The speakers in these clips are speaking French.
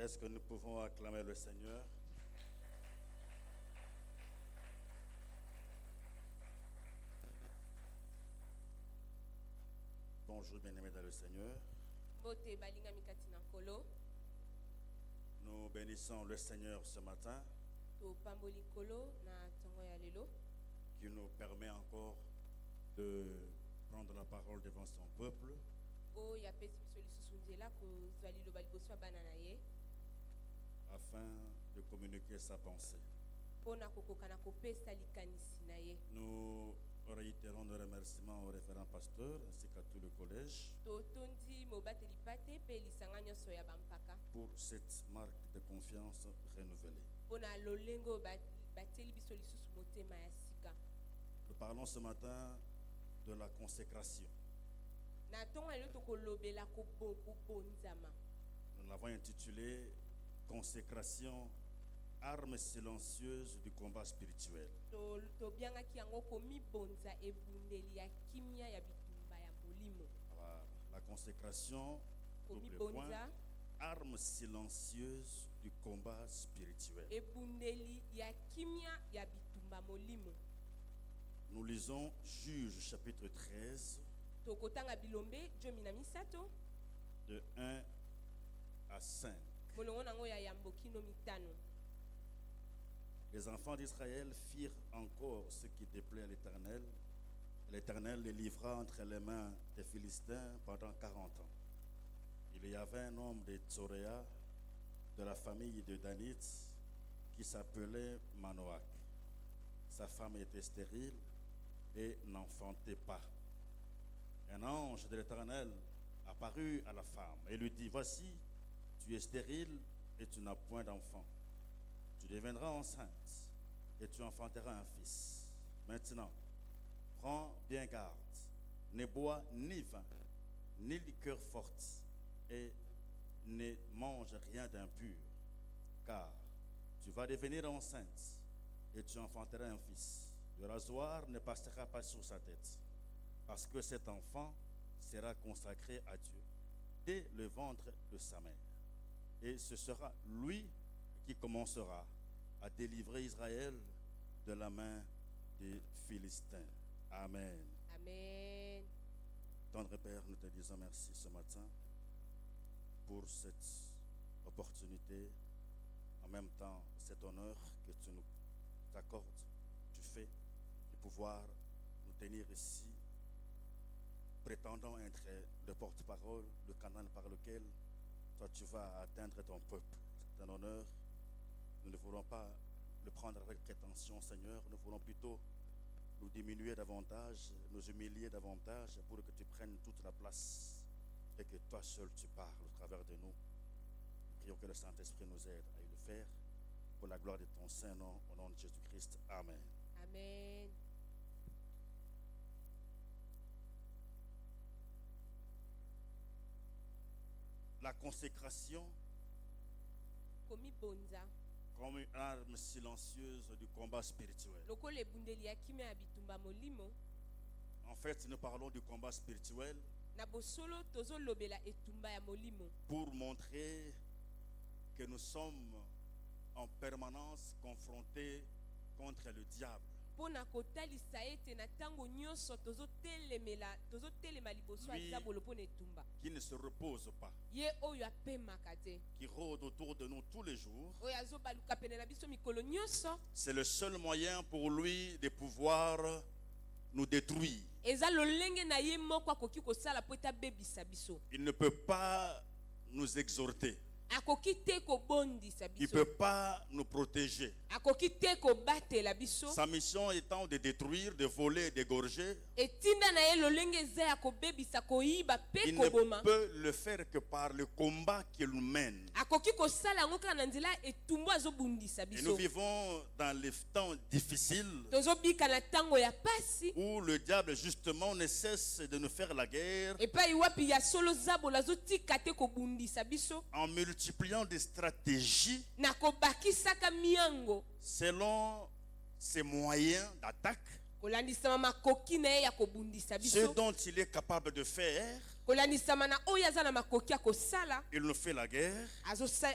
Est-ce que nous pouvons acclamer le Seigneur? Bonjour bien-aimés dans le Seigneur. Nous bénissons le Seigneur ce matin qui nous permet encore de prendre la parole devant son peuple afin de communiquer sa pensée. Nous réitérons nos remerciements au référent pasteur ainsi qu'à tout le collège pour cette marque de confiance renouvelée. Nous parlons ce matin de la consécration. Nous l'avons intitulé Consécration, arme silencieuse du combat spirituel. La consécration, double point, arme silencieuse du combat spirituel. Nous lisons Juges chapitre 13 de 1 à 5. Les enfants d'Israël firent encore ce qui déplaît à l'Éternel. L'Éternel les livra entre les mains des Philistins pendant 40 ans. Il y avait un homme de Tsoréa, de la famille de Danitz, qui s'appelait Manoach. Sa femme était stérile et n'enfantait pas. Un ange de l'Éternel apparut à la femme et lui dit: Voici, tu es stérile et tu n'as point d'enfant. Tu deviendras enceinte et tu enfanteras un fils. Maintenant, prends bien garde, ne bois ni vin, ni liqueur forte, et ne mange rien d'impur, car tu vas devenir enceinte et tu enfanteras un fils. Le rasoir ne passera pas sur sa tête, parce que cet enfant sera consacré à Dieu dès le ventre de sa mère. Et ce sera lui qui commencera à délivrer Israël de la main des Philistins. Amen. Amen. Tendre Père, nous te disons merci ce matin pour cette opportunité, en même temps cet honneur que tu nous accordes, tu fais, de pouvoir nous tenir ici, prétendant être le porte-parole, le canal par lequel toi tu vas atteindre ton peuple. C'est un honneur. Nous ne voulons pas le prendre avec prétention, Seigneur. Nous voulons plutôt nous diminuer davantage, nous humilier davantage pour que tu prennes toute la place et que toi seul tu parles au travers de nous. Nous prions que le Saint-Esprit nous aide à y le faire pour la gloire de ton saint nom, au nom de Jésus-Christ. Amen. Amen. La consécration comme une arme silencieuse du combat spirituel. En fait, nous parlons du combat spirituel pour montrer que nous sommes en permanence confrontés contre le diable. Lui, qui ne se repose pas, qui rôde autour de nous tous les jours. C'est le seul moyen pour lui de pouvoir nous détruire. Il ne peut pas nous exhorter. Il ne peut pas nous protéger. Sa mission étant de détruire, de voler, d'égorger. Il ne peut le faire que par le combat qu'il nous mène. Et nous vivons dans les temps difficiles où le diable justement ne cesse de nous faire la guerre en multipliant des stratégies selon ses moyens d'attaque, ce dont il est capable de faire kolandisama na oyo aza na makoki ya kosala Il nous fait la guerre,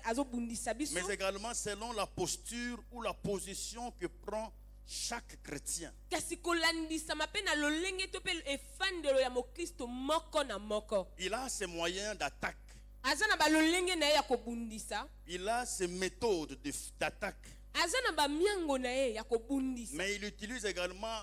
azobundisa biso, mais également selon la posture ou la position que prend chaque chrétien. kasi kolandisama mpe na lolenge to mpe efandelo ya mokristo moko na moko. Il a ses moyens d'attaque. Aza na balolenge na ye ya kobundisa, Il a ses méthodes d'attaque. aza na bamiango na ye ya kobundisa, Mais il utilise également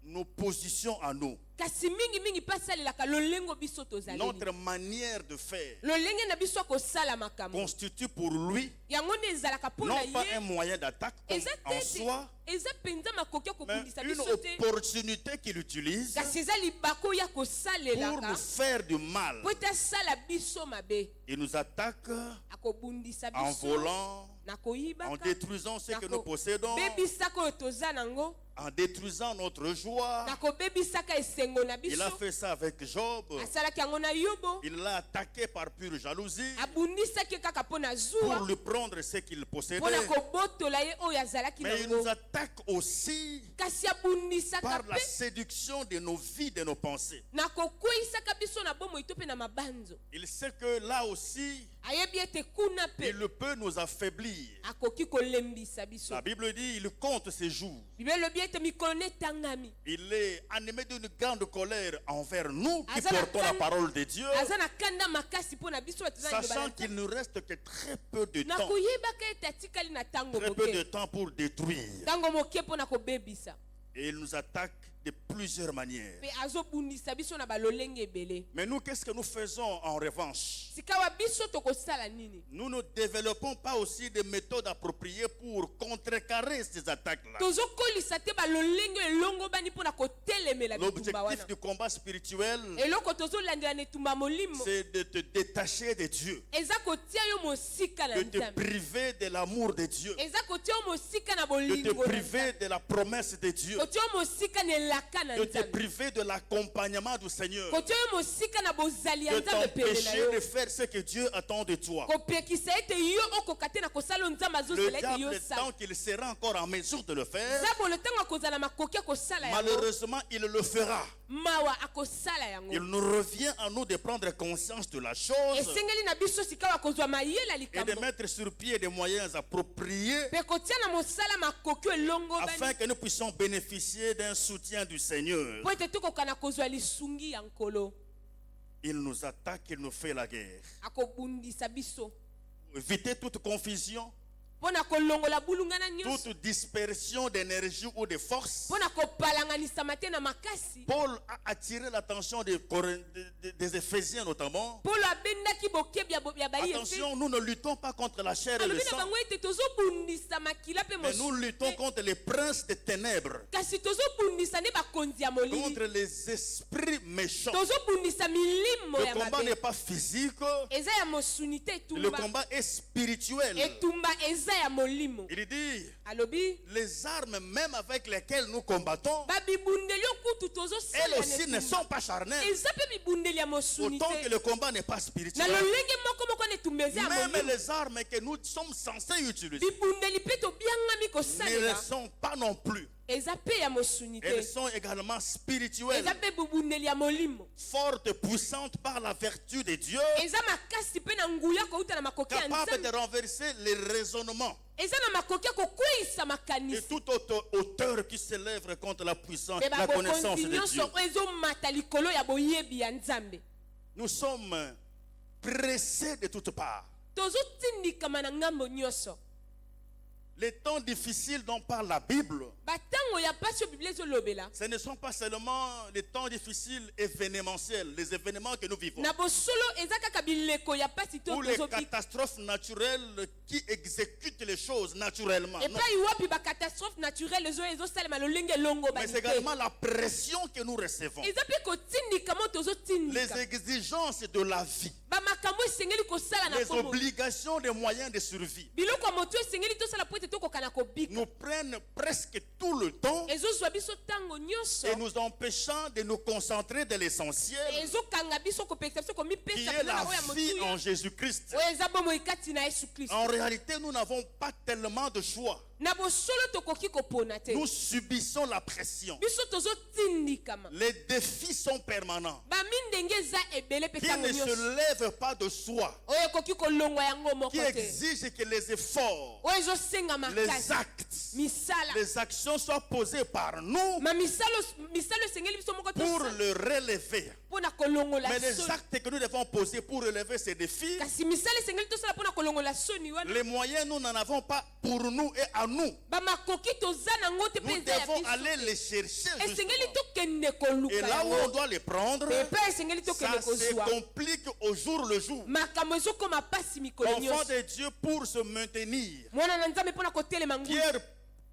nos positions à nous. kasi mingi mpe asalelaka lolengo biso tozaleli. Notre manière de faire lolenge na biso ya kosala makambo constitue pour lui yango nde ezalaka mpo na non pas un ye, moyen d'attaque comme eza en soi, eza mpenza makoki ya mais kobundisa une biso te, opportunité qu'il utilise kasi eza libako ya pour kosalelaka nous faire du mal. po ete asala biso mabe. Il nous attaque akobundisa en biso volant, na en koyibaka, détruisant ce que nous possédons, bebisaka oyo toza nango, en détruisant notre joie. na kobebisaka esengo na Il a biso. fait ça avec Job. asalaki yango na Yobo, Il l'a attaqué par pure jalousie abundisaki kaka mpo na pour zuwa, lui prendre ce qu'il mpo na possédait. kobotola ye oyo azalaki Mais il nango, nous attaque aussi kasi abundisaka par la mpe séduction de nos vies, de nos pensées. na kokweyisaka biso na bomoi to mpe na mabanzo. Il sait que là aussi, ayebi ete kuna mpe il peut nous affaiblir. akoki kolembisa biso. La Bible dit, il compte ses jours. Bibele elobi ete mikolo netangami, Il est animé d'une grande colère envers nous qui Azana portons la kan- parole de Dieu, aza na kanda makasi mpo na biso bato na sachant liloba qu'il ne reste que très peu de na temps, koyebaka ete atikali na ntango très peu de moke, temps pour détruire. ntango moke mpo na kobebisa, Et il nous attaque de plusieurs manières. mpe azobundisa biso na balolenge ebele. Mais nous, qu'est-ce que nous faisons en revanche? sikawa biso tokosala nini? Nous ne développons pas aussi des méthodes appropriées pour contrecarrer ces attaques-là. tozokolisa te balolenge elongo bani mpo na kotelemela bitumba L'objectif wana. du combat spirituel, eloko tozolandela na etumba molimo c'est de te détacher de Dieu, eza kotia yo mosika na de te nzambe, priver de l'amour de Dieu, eza kotia yo mosika na de te bolingo na priver Nzambe. de la promesse de Dieu, kotia yo mosika na elaka na de te nzambe, priver de l'accompagnement du Seigneur, kotia yo mosika na bozali ya de nzambe pene na t'empêcher yo, de faire ce que Dieu attend de toi. kopekisa ete yo okoka te na kosala oyo nzambe Le azosala ete yo diable, sala. tant qu'il sera encore en mesure de le faire, nzambe le ntango akozala makoki akosala yango, malheureusement, il le fera. mawa akosala yango. Il nous revient à nous de prendre conscience de la chose esengeli na biso sika akozwa mayele ya et de likambo, mettre sur pied des moyens appropriés mpe kotia na mosala makoki elongo afin bani que nous puissions bénéficier d'un soutien du Seigneur. mpo ete tokoka na kozwa lisungi ya nkolo. Il nous attaque, il nous fait la guerre. akobundisa biso Éviter toute confusion, mpo na kolongola bulungana nyonso, toute dispersion d'énergie ou de force. mpo na kopalanganisama te na makasi. Paul a attiré l'attention des Éphésiens notamment. polo abendaki bokebi ya baye Attention, nous ne luttons pas contre la chair et le alobi na sang, bango ete tozobundisa makila mpe mais nous luttons contre les princes des ténèbres, kasi tozobundisa nde bakonzi ya molili, contre les esprits méchants. tozobundisa milimo Le ya combat mabe. n'est pas physique, eza ya mosuni te, le etumba combat est spirituel. etumba eza ya molimo. Il dit, alobi les armes même avec lesquelles nous combattons, babibundeli okutu elles tozosala aussi ne sont pas charnelles. eza mpe bibundeli ya mosuni Autant que te, le combat n'est pas na spirituel. lolenge moko na etumba eza ya Même molimo. les armes que nous sommes censés utiliser bibundeli mpe tobiangami ne le kosalela sont pas non plus. eza mpe ya mosuni te, Elles sont également spirituelles, eza mpe bibundeli ya molimo, fortes, puissantes par la vertu de Dieu, eza makasi mpe na nguya kouta na makoki ya capables de nzambe, renverser les raisonnements eza na makoki ya kokweyisa et makanisi toute hauteur qui s'élève contre la puissance, mpe la connaissance babokonzi de Dieu. nyonso oyo ezomata likolo ya boyebi ya nzambe. Nous sommes pressés de toutes parts. tozotindikama na ngambo nyonso. Les temps difficiles dont parle la Bible, batango ya pasi oyo biblia ezolobela ce ne sont pas seulement les temps difficiles événementiels, les événements que nous vivons, na bosolo eza kaka bileko ya pasi to ou les tozobika catastrophes naturelles qui exécutent les choses naturellement. Non. epai wapi bakatastrophe naturelle ezo ezosalema lolenge elongo Mais bani c'est te, également la pression que nous recevons, eza mpe kotindika mo les tozotindika exigences de la vie, bamakambo esengeli kosala na les kombo, obligations des moyens de survie biloko ya moto esengeli tosala po ete tokoka na kobika nous prennent presque tout le temps ezozwa biso ntango nyonso et nous empêchant de nous concentrer de l'essentiel ezokanga biso kopekisa biso qui komipesa est la mpona oyo ya vie en motuya Jésus-Christ. oyo eza bomoi kati na yesu kristo. En réalité, nous n'avons pas tellement de choix. Na bosolo tokoki kopona te Nous subissons la pression. biso tozotindikama Les défis sont permanents. bamindenge eza ebele mpe Qui ntango ne se nyonso lève pas de soi. oyo ekoki kolongwa yango moko Qui te exige que les efforts, oyo ezosenga les makasi actes, misala les actions soient posées par nous ma misala esengeli biso moko pour tosala le relever. mpona kolongola Mais les soni actes que nous devons poser pour relever ces défis, kasi misala esengeli tosala mpona kolongola soni wana les moyens, nous n'en avons pas pour nous et à nous. bamakoki toza nango te mpe Nous eza ya devons biso aller les chercher. esengeli Justement. tokende Et koluka là où on yango doit les prendre, mpe epe esengeli ça tokende se kozwa complique au jour le jour. makambo ezokoma pasi mikolo Enfant nyonso de Dieu, pour se maintenir, mwana na nzambe mpona kotelema ngulu Pierre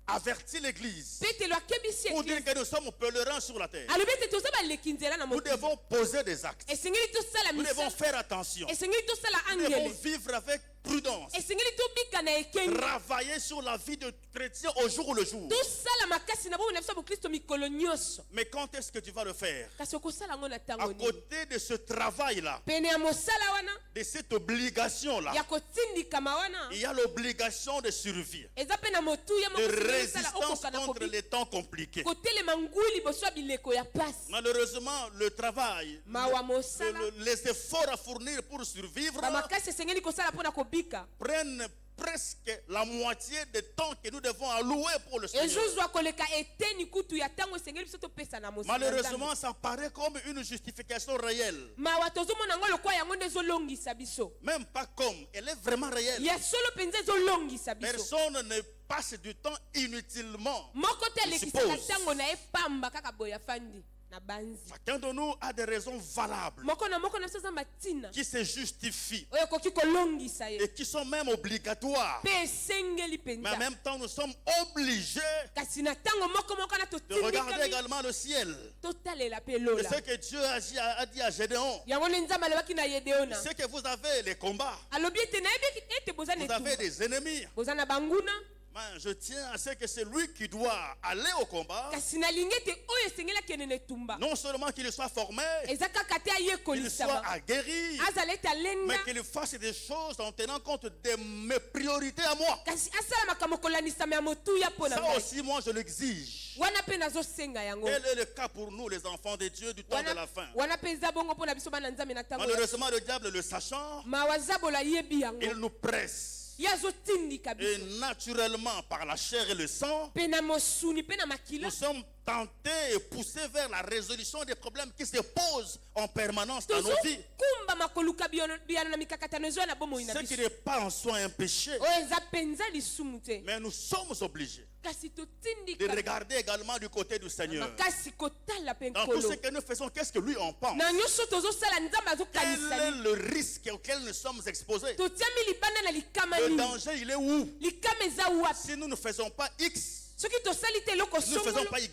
avertit l'église petelo akebisi pour dire eglise que nous sommes pèlerins sur la terre. alobi ete toza baleki nzela na Nous mokili devons poser des actes. esengeli tosala Nous devons misala faire attention. esengeli tosala Nous devons angele vivre avec prudence. esengeli tobika na ekengi Travailler sur la vie de chrétien au jour le jour. tosala makasi na bomoi na biso ya bokristo mikolo nyonso Mais quand est-ce que tu vas le faire? kasi okosala yango na À ntango nini côté de ce travail-là, pene ya mosala wana de cette obligation-là, ya kotindikama wana il y a l'obligation de survie, eza mpe na motuya de moko esengeli osala résistance okoka na contre kobi les temps compliqués. kotelema ngwi liboso ya bileko ya pasi Malheureusement, le travail, mawa mosala les efforts à fournir pour survivre bamakasi esengeli kosala mpona kobika prennent presque la moitié du temps que nous devons allouer pour le Seigneur. ezozwa koleka eteni kutu ya ntango esengeli biso topesa na mosala Malheureusement, ça paraît comme une justification réelle. mawa tozomona yango lokwa yango nde ezolongisa biso Même pas comme, elle est vraiment réelle. ya solo mpenza ezolongisa biso Personne ne passe du temps inutilement. moko te Je alekisaka suppose. ntango na ye pamba kaka boye afandi na banzi Chacun de nous a des raisons valables moko na biso eza matina qui se justifient oyo ekoki kolongisa ye et qui sont même obligatoires. mpe esengeli Mais en mpenza même temps, nous sommes obligés kasi na ntango moko na de regarder totindikami également le ciel. totalela mpe Et elola ce que Dieu a dit à Gédéon, yango nde nzambe alobaki na yedeona c'est que vous avez les combats, alobi ete nayebi ete boza na vous avez etumba des ennemis. boza na banguna Mais je tiens à ce que c'est lui qui doit aller au combat, kasi nalingi ete oyo esengeli akende na etumba non seulement qu'il soit formé, eza kaka te qu'il soit ayekolisama aguerri, azala ete alenda mais qu'il fasse des choses en tenant compte de mes priorités à moi. kasi asala makambo kolanisama ya motuya mpo na Ça ngai aussi, moi, je l'exige. wana mpe nazosenga yango Quel est le cas pour nous, les enfants de Dieu, du temps de la fin? wana mpe eza bongo mpo na biso bana nzambe na ntango ya- Malheureusement, le diable, le sachant, mawa zabola ayebi yango il nous presse. ye azotindika Et biso naturellement, par la chair et le sang, mpe na mosuni mpe na makila nous sommes tentés et poussés vers la résolution des problèmes qui se posent en permanence dans nos vies. tozokumbama koluka biyano na mikakatano ezwa na bomoi na Ce qui biso n'est pas en soi un péché, oyo eza mpenza lisumu te mais nous sommes obligés kasi de totindika regarder également du côté du Seigneur. makasi kotala mpe Dans tout nkolo ce que nous faisons, qu'est-ce que lui en pense? na nyonso tozosala nzambe Quel azokanisa est nini le risque auquel nous sommes exposés? totiami libanda na likama Le nini danger, il est où? likama eza wapi Si nous ne faisons pas X, soki tosali te eloko nous ne faisons songolo pas Y,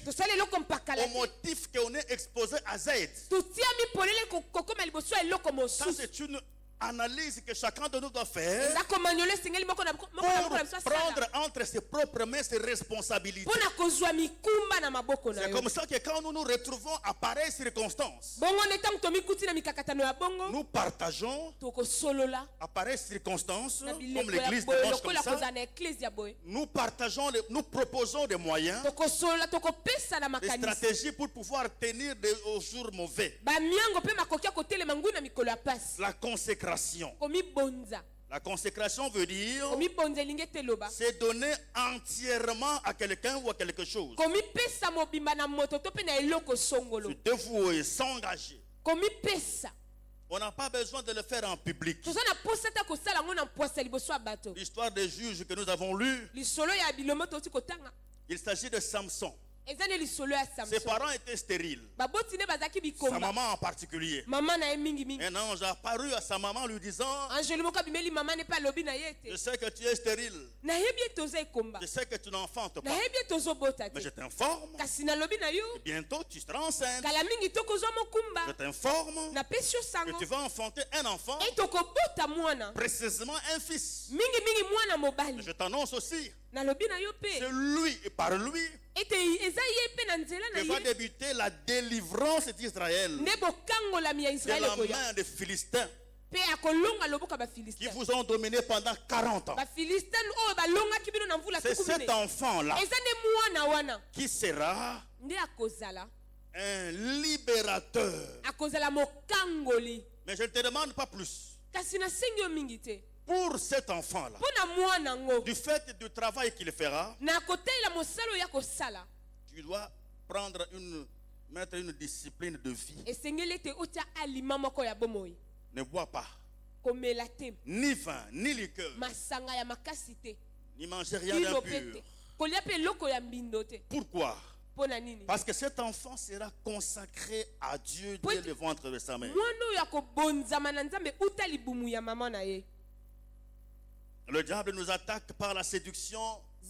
tosali eloko mpakala au te motif qu'on est exposé à Z. totiami polele kokoma liboso ya eloko Ça, mosusu c'est une analyse que chacun de nous doit faire eza komanyola esengeli moko na pour biso prendre asala entre ses propres mains ses responsabilités. mpo na kozwa mikumba na maboko na C'est yo comme ça que quand nous nous retrouvons à pareilles circonstances, bongo nde ntango tomikuti na mikakatano ya bongo nous partageons tokosolola à pareilles circonstances, na comme bileko ya l'église boye dimanche comme lokola ça, kozala na eklise ya boye nous partageons, nous proposons des moyens, tokosolola tokopesa na des makanisi stratégies pour pouvoir tenir aux jours mauvais. bamiango mpe makoki ya kotelema ngwi na mikolo ya pasi La consécration. komibonza La consécration veut dire komibonza elingi ete eloba c'est donner entièrement à quelqu'un ou à quelque chose. komipesa mobimba na moto to mpe na eloko songolo Se dévouer, s'engager. komipesa On n'a pas besoin de le faire en public. toza na posa te kosala yango na mpwasa liboso ya bato L'histoire des juges que nous avons lue, lisolo ya bilombo touti kotanga il s'agit de Samson. eza ne lisolo ya Ses Samson. parents étaient stériles. Baboti ne bazaki Sa bikomba. maman en particulier. Maman na ye mingi mingi. Un ange a apparu à sa maman lui disant, Angeli moko abimeli maman ne pa lobi na ye je te. sais que tu es stérile. Na yebi ete oza ekomba. Je sais que tu n'enfantes Na pas. yebi ete ozobota Mais je te. t'informe, Kasi na lobi na yo. bientôt tu seras enceinte. Kala mingi tokozwa Je mokumba. t'informe Napesi yo que sango. tu vas enfanter un enfant, E tokobota mwana. précisément un fils. Mingi mingi mwana Mais mobali. je t'annonce aussi, Nalobi na yo c'est pe. lui et par lui Ete eza ye pe na nzela na que va ye. débuter la délivrance d'Israël Nde bokangola ya de Israël la koya. main des Philistins Pe akolonga loboka ba qui Philistin. vous ont dominé pendant 40 ans. Ba Philistin oyo balongaki bino na mvula C'est tuku cet mine. enfant-là Eza nde mwana wana. qui sera Nde akozala. un libérateur. Akozala mokangoli. Mais je ne te demande pas plus. Kasi nasengi yo mingi te. Pour cet enfant-là, Mpo na mwana ngo. du fait du travail qu'il fera, Na kotelela mosala oyo ya kosala. tu dois mettre une discipline de vie. Esengeli ete otia alima moko ya bomoi. Ne bois pas Komela te. ni vin, ni liqueur, Masanga ya makasi te. ni manger rien Kilo pe d'impur. te. Kolia pe eloko ya mbindo te. Pourquoi? Mpo na nini? Parce que cet enfant sera consacré à Dieu dès le ventre de sa mère. Mwana oyo akobonzama na Nzambe uta libumu ya mama na ye. Le diable nous attaque par la séduction.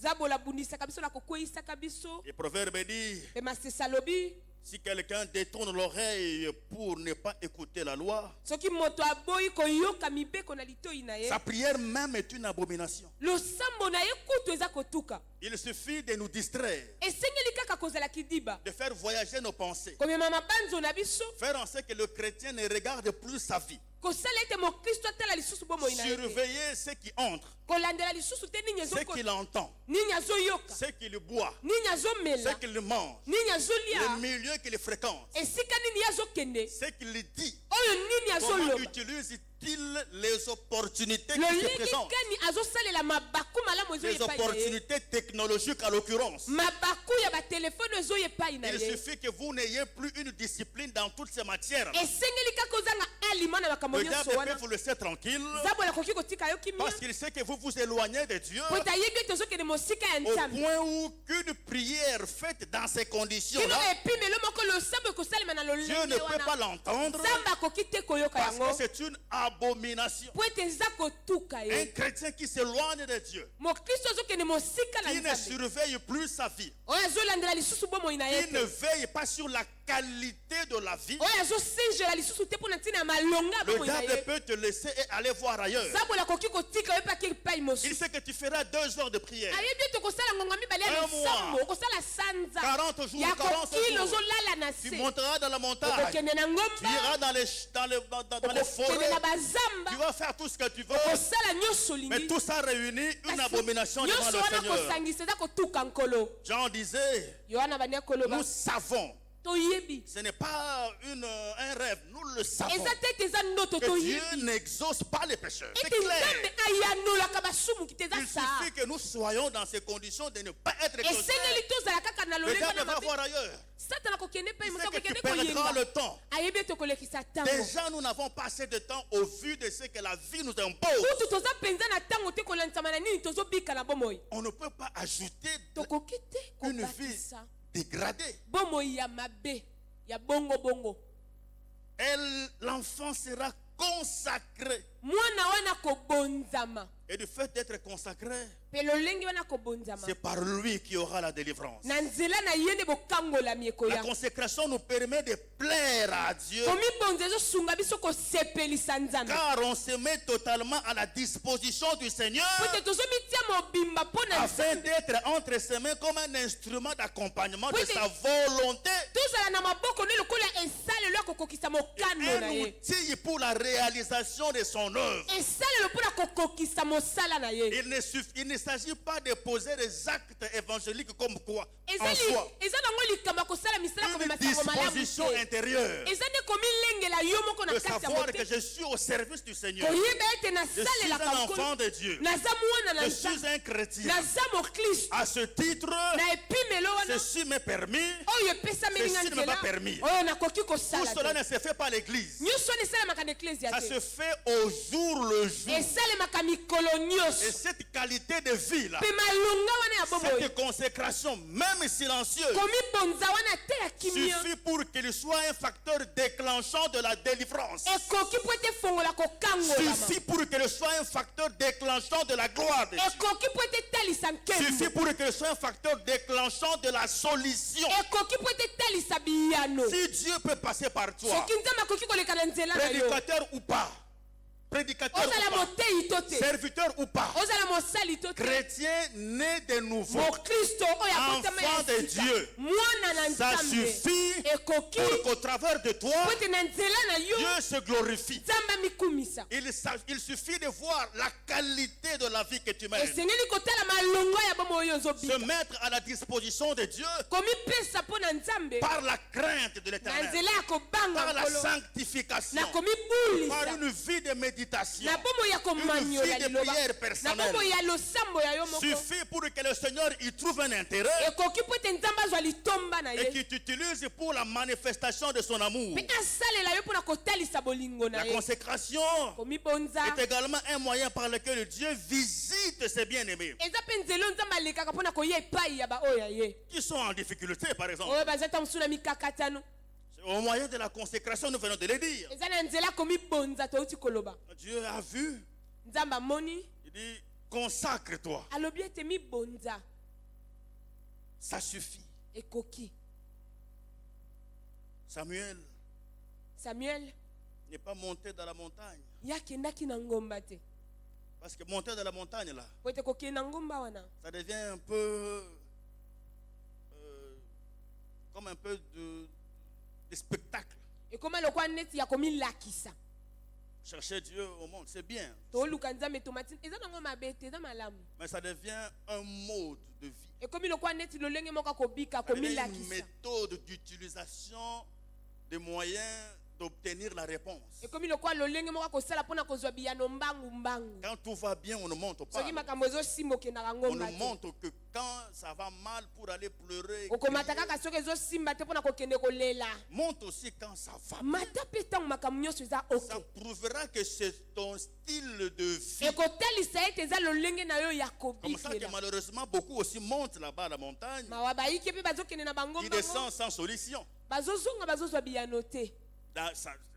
Zabola bundisaka biso na kokweyisaka biso. Et Proverbe dit, Pe masesa lobi. si quelqu'un détourne l'oreille pour ne pas écouter la loi, Soki moto aboyi koyoka mibeko na litoi na ye. sa prière même est une abomination. Losambo na ye kutu eza kotuka. Il suffit de nous distraire, Esengeli kaka kozala kidiba. de faire voyager nos pensées, Komema mabanzo na biso. faire en sorte que le chrétien ne regarde plus sa vie, Kosala ete mokristo atala lisusu bomoi na ye te. surveiller ce qui entre, Kolandela lisusu te nini ce qu'il ezokota. entend, Nini azoyoka. ce qu'il boit, Nini azomela. ce qu'il mange, Nini le azolia. milieu qu'il fréquente, Esika nini azokende. ce qu'il dit, Oyo nini comment azoloba. utilise-t-il les opportunités qui se Lolingi présentent, kani azosalela mabaku malamu ezo les yepai na ye. opportunités technologiques à l'occurrence. Mabaku ya batelefone ezo yepai na Il ye. suffit que vous n'ayez plus une discipline dans toutes ces matières. Esengeli kaka ozanga alima na makambo Le nyonso diable wana. peut vous laisser tranquille Zabola koki kotika yo kimia. parce qu'il sait que vous vous éloignez de Dieu Po tayebi ete ozokende mosika ya au Nzambe. point où qu'une prière faite dans ces Kino conditions-là, epimelo moko losambo ekosalema na Dieu ne lolenge peut pas wana. l'entendre Nzambe akoki te koyoka parce que yango. c'est une abomination. Po ete eza kotuka Un ye. chrétien qui s'éloigne de Dieu, Mokristo azokende mosika na qui ne Nzambe. surveille plus sa vie, Oyo azolandela lisusu bomoi na ye qui ne te. veille pas sur la qualité de la vie, Oyo azosengela lisusu te mpo na ntina ya malonga ya le bomoi na diable ye. peut te laisser et aller voir ailleurs. Zabola akoki kotika yo mpe ake epai Il mosusu. sait que tu feras 2 heures de prière, Ayebi ete okosala ngonga mibale ya Un mois. losambo okosala sanza 40 jours, ya 40 kokili jours. ozolala na Tu se. monteras dans la montagne, Okokende na tu ngomba. iras dans les Okokende forêts, na tu bazamba. vas faire tout ce que tu veux, Kosala nyonso mais lingi. tout ça réuni, une abomination devant nyonso le wana Seigneur. kosangisa eza kotuka nkolo. Jean disait, Yohana bania koloba. nous savons, Toyebi. ce n'est pas un rêve, nous le savons, Eza te ete eza ndoto que Dieu toyebi. n'exauce pas les pécheurs. C'est Ete clair. Nzambe ayanolaka basumuki te eza Il saa. suffit que nous soyons dans ces conditions de ne pas être exaucés. Esengeli tozala kaka na Le lolenga diable na va mabe. voir ailleurs. Satana kokende epai Il moto sait que tu akokende perdras koyenga. le temps. Ayebi ete kolekisa ntango. Déjà, nous n'avons pas assez de temps au vu de ce que la vie nous impose. kutu toza mpenza na ntango te kolandisama na nini tozobika na bomoi. On ne peut pas ajouter Tokoki te une vie kobakisa dégradée. bomoi ya mabe ya bongo bongo. L'enfant sera consacré. Mwana wana kobonzama. Et du fait d'être consacré, Pe lolenge wana kobonzama. c'est par lui qu'il y aura la délivrance. Na nzela na ye nde bokangola La ya. consécration nous permet de plaire à Dieu, Komibonza ezosunga biso kosepelisa Nzambe. car on se met totalement à la disposition du Seigneur Po ete tozomitia mobimba mpo na afin Nzambe. d'être entre ses mains comme un instrument d'accompagnement de Oui, sa volonté, tozala na maboko ne lokola esalelo ya kokokisa mokano na un ye. outil pour la réalisation de son œuvre. Esalelo mpo na kokokisa mosala na ye. Il ne s'agit pas de poser des actes évangéliques comme quoi, en Ezali soi, eza nango likambo ya kosala misala une komema sango malamu disposition te. intérieure Eza nde komilengela yo moko na de kati ya savoir que motema. je suis au service du Seigneur. Koyeba ete Je suis nasalelaka un nkolo. enfant de Dieu. Naza mwana na Je suis Nzambe. un chrétien. Naza moklisto. À ce titre, Na epimelo wana ceci m'est permis. oyo epesameli nga Ceci ne m'est pas nzela permis. oyo nakoki Tout kosala cela te. ne se fait pas à l'église. nyonso wana esalamaka na eklezia Ça te. se fait aux jour le jour. esalemaka mikolo Et nyonso cette qualité de vie là, mpe malonga wana ya bomoi cette consécration, même silencieuse, komibonza wana te ya kimia suffit pour qu'il soit un facteur déclenchant de la délivrance. ekoki po ete fongola kokangolama Suffit pour qu'il soit un facteur déclenchant de la gloire de Dieu. ekoki po ete etalisa Suffit nkembo pour qu'il soit un facteur déclenchant de la solution. ekoki po ete etalisa biyano Si Dieu peut passer par toi, soki nzambe akoki koleka na nzela na yo prédicateur ou pas, prédicateur ozala ou pas, motei to te serviteur ou pas, ozala mosali to te chrétien né de nouveau, mokristo oyo akotama enfant de ya sika Dieu, mwana na ça nzambe suffit ekoki pour qu'au travers de toi, po ete na nzela na yo Dieu se glorifie. nzambe amikumisa Il suffit de voir la qualité de la vie que tu mènes. esengeli kotala malongo ya bomoi oyo Se ozobika mettre à la disposition de Dieu komipesa mpo na nzambe par la crainte de na l'éternel, nzela ya kobanga par la nkolo sanctification, na par komibulisa une vie de méditation, na bomoi ya komanyola une vie de liloba prière na personnelle. bomoi ya losambo ya yo moko Suffit pour que le Seigneur y trouve un intérêt ekoki po ete nzambe azwa litomba na et ye qu'il t'utilise pour la manifestation de son amour. mpe asalela yo mpo na kotalisa bolingo na La ye consécration komibonza est également un moyen par lequel Dieu visite ses bien-aimés eza mpe nzela oyo nzambe alekaka mpo na koya epai ya baoyo ya ye qui sont en difficulté, par exemple. oyo baza ta mosusu na mikakatano Au moyen de la consécration, nous venons de le dire. eza na nzela komibonza touti koloba Dieu a vu, nzambe amoni il dit, consacre-toi. alobi ete mibonza Ça suffit. ekoki Samuel samuel n'est pas monté dans la montagne. ye akendaki na ngomba te Parce que monter dans la montagne, là, po ete kokende na ngomba wana ça devient un peu comme un peu de spectacle. ekoma lokwa neti ya komilakisa Chercher Dieu au monde, c'est bien. toluka nzambe tomati eza nango mabe te eza malamu Mais ça devient un mode de vie. ekomi lokwa neti lolenge moko akobika Ça devient une komilakisa méthode d'utilisation des moyens d'obtenir la réponse. ekomi lokwa lolenge moko akosala mpona kozwa biyano mbangu Quand tout va bien, on ne monte pas. soki makambo ezosimba okendaka On ngomba ne te monte que quand ça va mal pour aller pleurer. okomata crier. kaka soki ezosimba te mpona kokende kolela Monte aussi quand ça va bien. mata mpe ntango makambo nyonso eza Ça oke prouvera que c'est ton style de vie. ekotalisa ete eza lolenge na yo ya Comme ça que kobikela malheureusement beaucoup aussi montent là-bas à la montagne. mawa bayiki mpe bazokende na Ils bangomba descendent sans solution. bazozonga bazozwa biyano te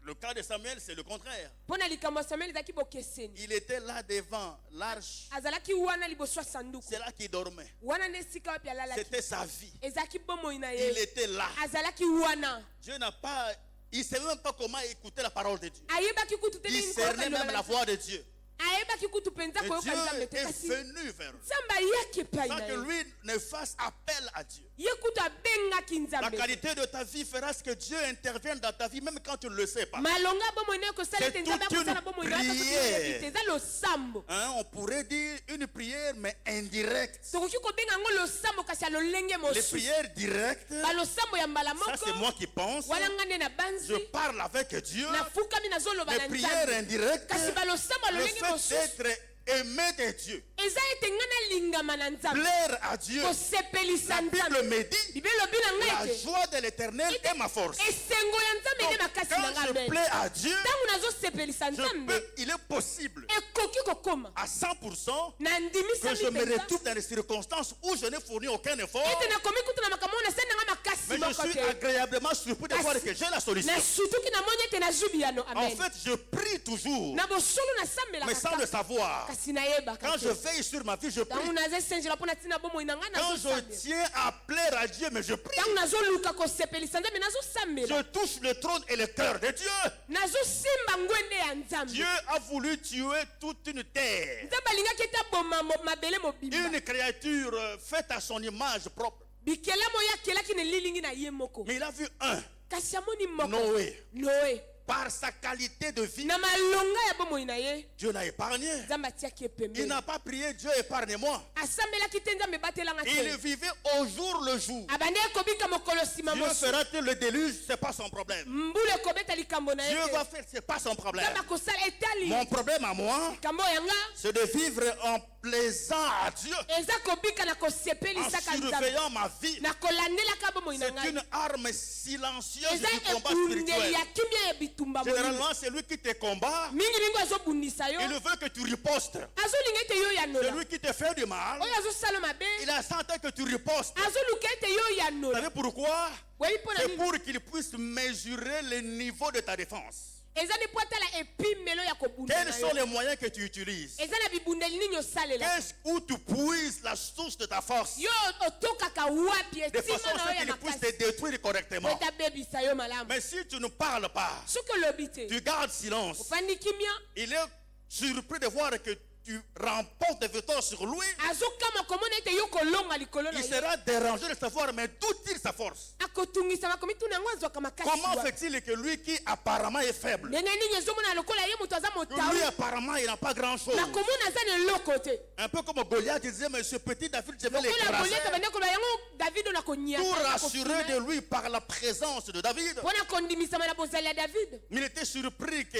Le cas de Samuel, c'est le contraire. mpo na likambo ya samuel ezalaki bokeseni Il était là devant l'arche. azalaki wana liboso ya sanduku C'est là qu'il dormait. wana nde esika wapi alalaki C'était sa vie. ezalaki bomoi na Il ye était là. azalaki wana Dieu n'a pas. Il ne savait même pas comment écouter la parole de Dieu. ayebaki kutu te Il nini cernait koyoka même liloba la na voix de Dieu. ayebaki kutu mpenza Et koyoka nzambe te Dieu est kasi venu vers lui. nzambe ayaki epai Sans na que ye lui ne fasse appel à Dieu. ye kutu abengaki La nzambe qualité de ta vie fera ce que Dieu intervienne dans ta vie, même quand tu ne le sais pas. malonga bomoi na yo kosala C'est ete nzambe toute akosala une bomoi na yo ata soki prière. oyebi te eza losambo Hein, on pourrait dire une prière, mais indirecte. tokoki kobenga yango losambo kasi ya lolenge Les mosusu prières directes, balosambo ya mbala ça c'est moko moi qui pense. wana nga nde na banzi Je parle avec Dieu. nafukami nazoloba na Les prières nzambe indirectes, kasi balosambo ya le lolenge fait mosusu d'être aimé de Dieu, eza ete nga nalingama na nzambe plaire à Dieu. kosepelisa La Bible nzambe me dit, bible elobi na ngai la ete joie de l'éternel est ma force. esengo ya nzambe Donc, nde makasi na quand ngai je amen plais à Dieu, ntango nazosepelisa nzambe il est possible ekoki kokoma à 100% na que ndimisami je me mpenza retrouve dans des circonstances où je n'ai fourni aucun effort, ete nakomi kutu na makambo oyo nasali nanga makasi mais je moko suis te agréablement surpris de voir que j'ai la solution. nasutuki namoni ete nazwi biyano En amen fait, je prie toujours, na bosolo mais nasambelaka sans le savoir. kasi nayebaka Quand je te veille sur ma vie, je ntango prie. naza esenjela mpo na ntina bomoi na ngai Quand je nazosambela tiens à plaire à Dieu, mais je prie. ntango nazoluka kosepelisa nzambe nazosambela Je touche le trône et le cœur de Dieu. nazosimba ngwende ya nzambe Dieu a voulu tuer toute une terre. nzambe alingaki ete aboma mabele mobimba Une créature faite à son image propre. bikelamu oyo akelaki na lilingi na ye moko Mais il a vu un, kasi amoni moko Noé. noe Par sa qualité de vie, na malonga ya bomoi na ye Dieu l'a épargné. nzambe atiaki ye Il pembeni n'a pas prié, Dieu épargne-moi. asambelaki te nzambe batelanga Il te vivait au jour le jour. abandi ekobika mokolo nsima Dieu mosu fera-t-il le déluge? C'est pas son problème. mbula ekobeta likambo na ye Dieu te va faire, c'est pas son problème. nzambe akosala etali Mon problème à moi, likambo yanga c'est de vivre en plaisant à Dieu, eza kobika na en kosepelisaka nzambe surveillant ma vie. na kolandelaka bomoi na C'est ngai une arme silencieuse eza du combat ebundeli spirituel. ya kimia ya etumba molimo. Généralement, c'est lui qui te combat. Mingi azobundisa yo. Il veut que tu ripostes. Azolinga ete yo yanola. Celui qui te fait du mal, Oyo azosala mabe. il a senti que tu ripostes. Azoluka ete yo Vous yanola. savez pourquoi? Oui, pour la C'est pour qu'il puisse mesurer le niveau de ta défense. Ezali po atala epimelo ya kobunda. Quels sont les moyens que tu utilises? Ezana bibundeli nini osalela. Où tu puises la source de ta force, Yo otokaka wapi de façon etima na à yo ce ya qu'il puisse makasi. te détruire correctement. Eta bebisa yo malamu. Mais si tu ne parles pas, Soki olobi te. tu gardes silence, Ofandi kimia. il est surpris de voir que tu remportes des victoires sur lui. Azokama komona ete yo kolonga likolo na Il ye. sera dérangé de savoir, mais d'où tire sa force? Akotungisa makomi tuna ngo azwaka makasi. Comment wapi. fait-il que lui qui apparemment est faible, Ndenge nini ezomona lokola ye moto aza que motawu. lui apparemment il n'a pas grand-chose, Nakomona aza na eloko te. un peu comme Goliath disait, mais ce petit David, je vais Lokola l'écraser. Goliath abandi koloba yango David na konia. Pour rassurer de lui par la présence de David. Pona kondimisama na bozali ya David. Il était surpris que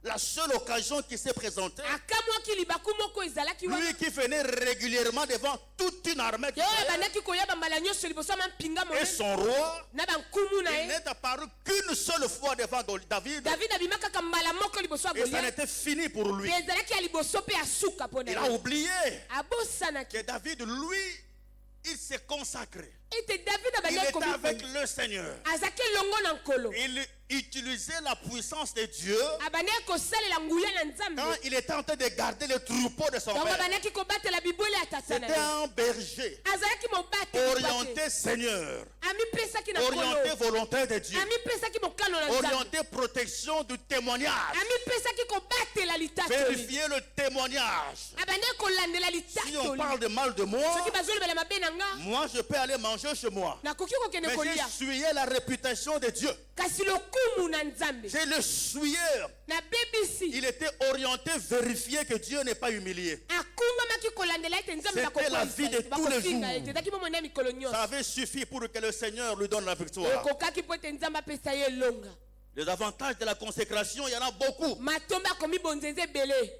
la seule occasion qui s'est présentée, Akamwaki libaku moko ezalaki wa. lui qui venait régulièrement devant toute une armée Yo abandaki koyeba mbala nyonso liboso ma mpinga et monene. son roi, Na bankumu na il ye. n'est apparu qu'une seule fois devant David, David abimaka ka mbala moko liboso ya et ça Goliath. n'était fini pour lui. Ezalaki ya liboso pe asuka pona. Il a oublié Abosanaki. que David, lui, il s'est consacré. Ete David Il abandi était komi. avec le Seigneur. Azaki longo na nkolo. Il utilisait la puissance de Dieu Abandi kosalela nguya na Nzambe. quand il était en train de garder le troupeau de son Donc père. abandaki kobatela bibwele ya tata na C'était ye. un berger Azalaki mobate. orienté Seigneur, Amipesaki na orienté nkolo. volontaire de Dieu, Amipesaki mokano na Nzambe. orienté protection du témoignage, Amipesaki kobatela litatoli. vérifier le témoignage. Abandi kolandela Si on litatoli. parle de mal de moi, Soki bazolobela mabe na nga. moi je peux aller manger chez moi. Nakoki kokende Mais kolia. j'ai essuyé la réputation de Dieu. Kasi lokumu na Nzambe. J'ai le souillé. Na bebisi. Il était orienté, vérifier que Dieu n'est pas humilié. Akumbamaki kolandela ete Nzambe C'était la vie de tous les jours. Ezalaki momona mikolo nyonso. Ça avait suffi pour que le Seigneur lui donne la victoire. Ekokaki po ete Nzambe apesa ye elonga. Les avantages de la consécration, il y en a beaucoup. Matombe akomi bonzenze ebele.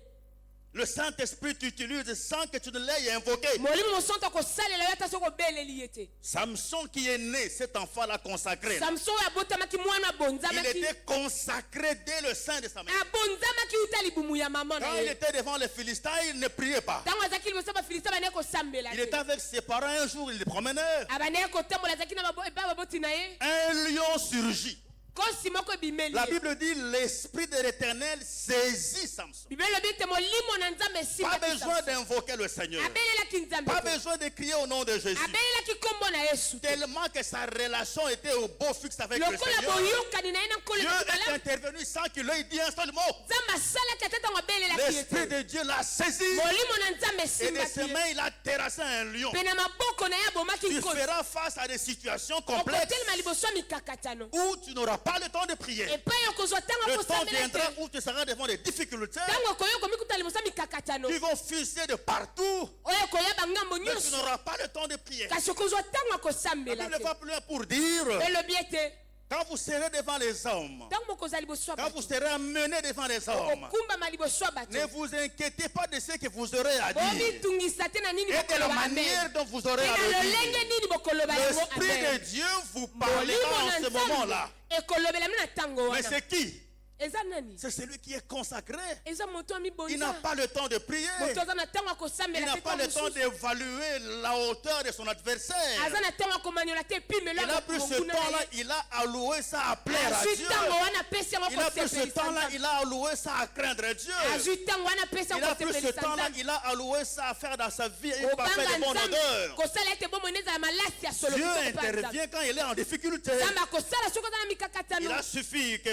Le Saint-Esprit t'utilise sans que tu ne l'aies invoqué. Molimo mosantu akosalela yo ata soki obeleli ye te. Samson qui est né, cet enfant-là consacré, Samson oyo abotamaki mwana il abonzamaki. était consacré dès le sein de sa mère. Abonzamaki uta libumu ya mama na Quand il ye. était devant les Philistins, il ne priait pas. Ntango azalaki liboso ya bafilista bande kosambela Il te. était avec ses parents un jour, il les promenait. Abande kotambola azalaki na epai baboti na ye. Un lion surgit. Kosi moko ebimeli La ye. Bible dit l'Esprit de l'Éternel saisit Samson. Bibeli elobi ete molimo na Nzambe Pas esimaki besoin Samson. d'invoquer le Seigneur. Abelelaki Nzambe Pas te. besoin de crier au nom de Jésus. Abelelaki kombo na Yesu te. Tellement que sa relation était au beau fixe avec le Lokola Seigneur. boyokani na ye na nkolo Dieu ya est malamu. intervenu sans qu'il ait dit un seul mot. Nzambe asalaki ata ntango abelelaki ye L'Esprit te. de Dieu l'a saisi. Molimo na Nzambe Et de ses esimbaki ye. mains, il a terrassé un lion. Pe na maboko na ye abomaki Tu nkosi. feras face à des situations complexes Okotelema liboso ya mikakatano. où tu n'auras pas le temps de prier. Epai okozwa ntango Le temps akosambela viendra te. où tu seras devant des difficultés Ntango okoya komikuta liboso ya mikakatano. qui vont fuser de partout. Oyo okoyeba ngambo Mais tu nyonso. n'auras pas le temps de prier. Kasi okozwa ntango La akosambela Bible te. va plus loin pour dire, Elobi ete quand vous serez devant les hommes, ntango mokozwa liboso ya quand vous bato. serez amenés devant les hommes, Okumbama liboso ya bato. ne vous inquiétez pas de ce que vous aurez à dire. Bomitungisa te na nini Et de la bokoloba manière amen. dont vous aurez Pe à na le lolenge dire. nini bokoloba yango L'Esprit de amen. Dieu vous Molimo parlera na en ce moment-là. Nzambe ekolobela mino na ntango Mais wana. c'est qui? Eza nani? C'est celui qui est consacré. Eza moto Il n'a amibonza. pas le temps de prier. Moto aza na ntango Il akosambela n'a te pas le ntango temps mosusu. d'évaluer la hauteur de son adversaire. Aza na ntango akomanyola te epimelo Il a pris ce monguna temps-là, na ye. il a alloué ça à plaire à Azwi Dieu. ntango wana apesi yango Il a pris ce kosepelisa temps-là, Nzambe. il a alloué ça à craindre Dieu. Azwi ntango wana apesi Il yango a pris ce kosepelisa temps-là, Nzambe. il a alloué ça à faire dans sa vie une parfait Kobanga de bonne Nzambe odeur. kosala ete bomoi ezala malasi ya solo Dieu kitoko mpe ya Nzambe. intervient quand il est en difficulté. Nzambe akosala soki oza na Il mikakatano. a suffi que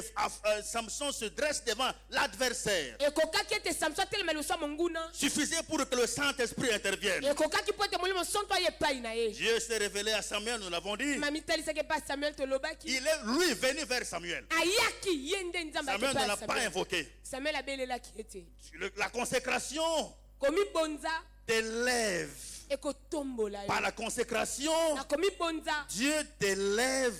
Samson se dresse devant l'adversaire. Ekokaki ete Samson atelema liboso ya monguna. Suffisait pour que le Saint-Esprit intervienne. Ekokaki po ete molimo santu aye epai na ye. Dieu s'est révélé à Samuel, nous l'avons dit. Mamitalisaki epai ya Samuel tolobaki. Il est lui venu vers Samuel. Ayaki ye nde Nzambe ake Samuel epai ne ya l'a pas Samuel. invoqué. Samuel abelelaki ete. La consécration Komibonza t'élève. ekotombola Par yo. la consécration, Na komibonza Dieu t'élève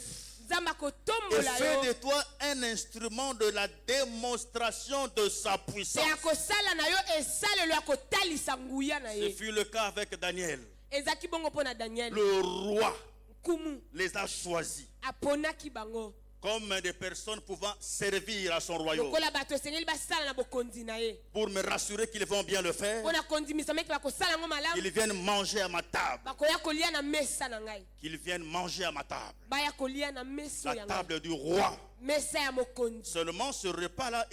Nzambe et akotombola fait yo. de toi un instrument de la démonstration de sa Pe puissance. akosala na yo esalelo ya kotalisa nguya na Ce ye. fut le cas avec Daniel. Ezaki bongo mpo na Daniel. Le roi Nkumu les a choisis. aponaki bango. comme des personnes pouvant servir à son royaume. lokola bato esengeli basala na bokonzi na ye Pour me rassurer qu'ils vont bien le faire, mpona kondimisa meke bakosala yango malamu qu'ils viennent manger à ma table. bakoya kolia na mesa na ngai Qu'ils viennent manger à ma table. baya kolia na mesa La ya ngai table du roi. mesa ya mokonzi Seulement ce repas-là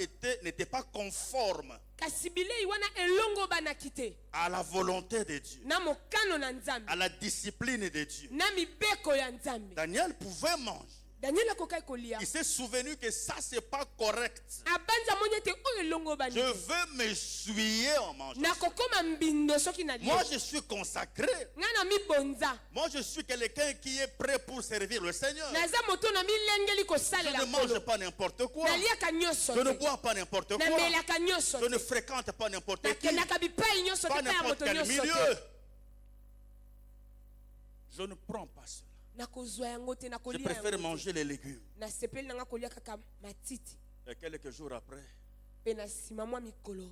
n'était pas conforme kasi bilei wana elongo banaki te à la volonté de Dieu, na mokano na nzambe à la discipline de Dieu. na mibeko ya nzambe Daniel pouvait manger. daniel akokai kolia Il s'est souvenu que ça, c'est pas correct. abanza moni ete oyo elongo bani Je veux m'essuyer en mangeant. nakokoma mbindo soki nalia Moi, je suis consacré. ngai na mibonza Moi, je suis quelqu'un qui est prêt pour servir le Seigneur. naza moto na milengeli Je kosalela ne mange nkolo pas n'importe quoi. naliaka nyonso Je ne te bois pas n'importe quoi. namelaka nyonso Je ne te fréquente pas n'importe qui. nakendaka bipai nyonso te Pas mpe ya n'importe moto quel nyonso milieu. te Je ne prends pas cela. nakozwa yango te Je nakolia préfère yango te manger les légumes. nasepeli nanga kolia kaka matiti Et quelques jours après, mpe na nsima mwa mikolo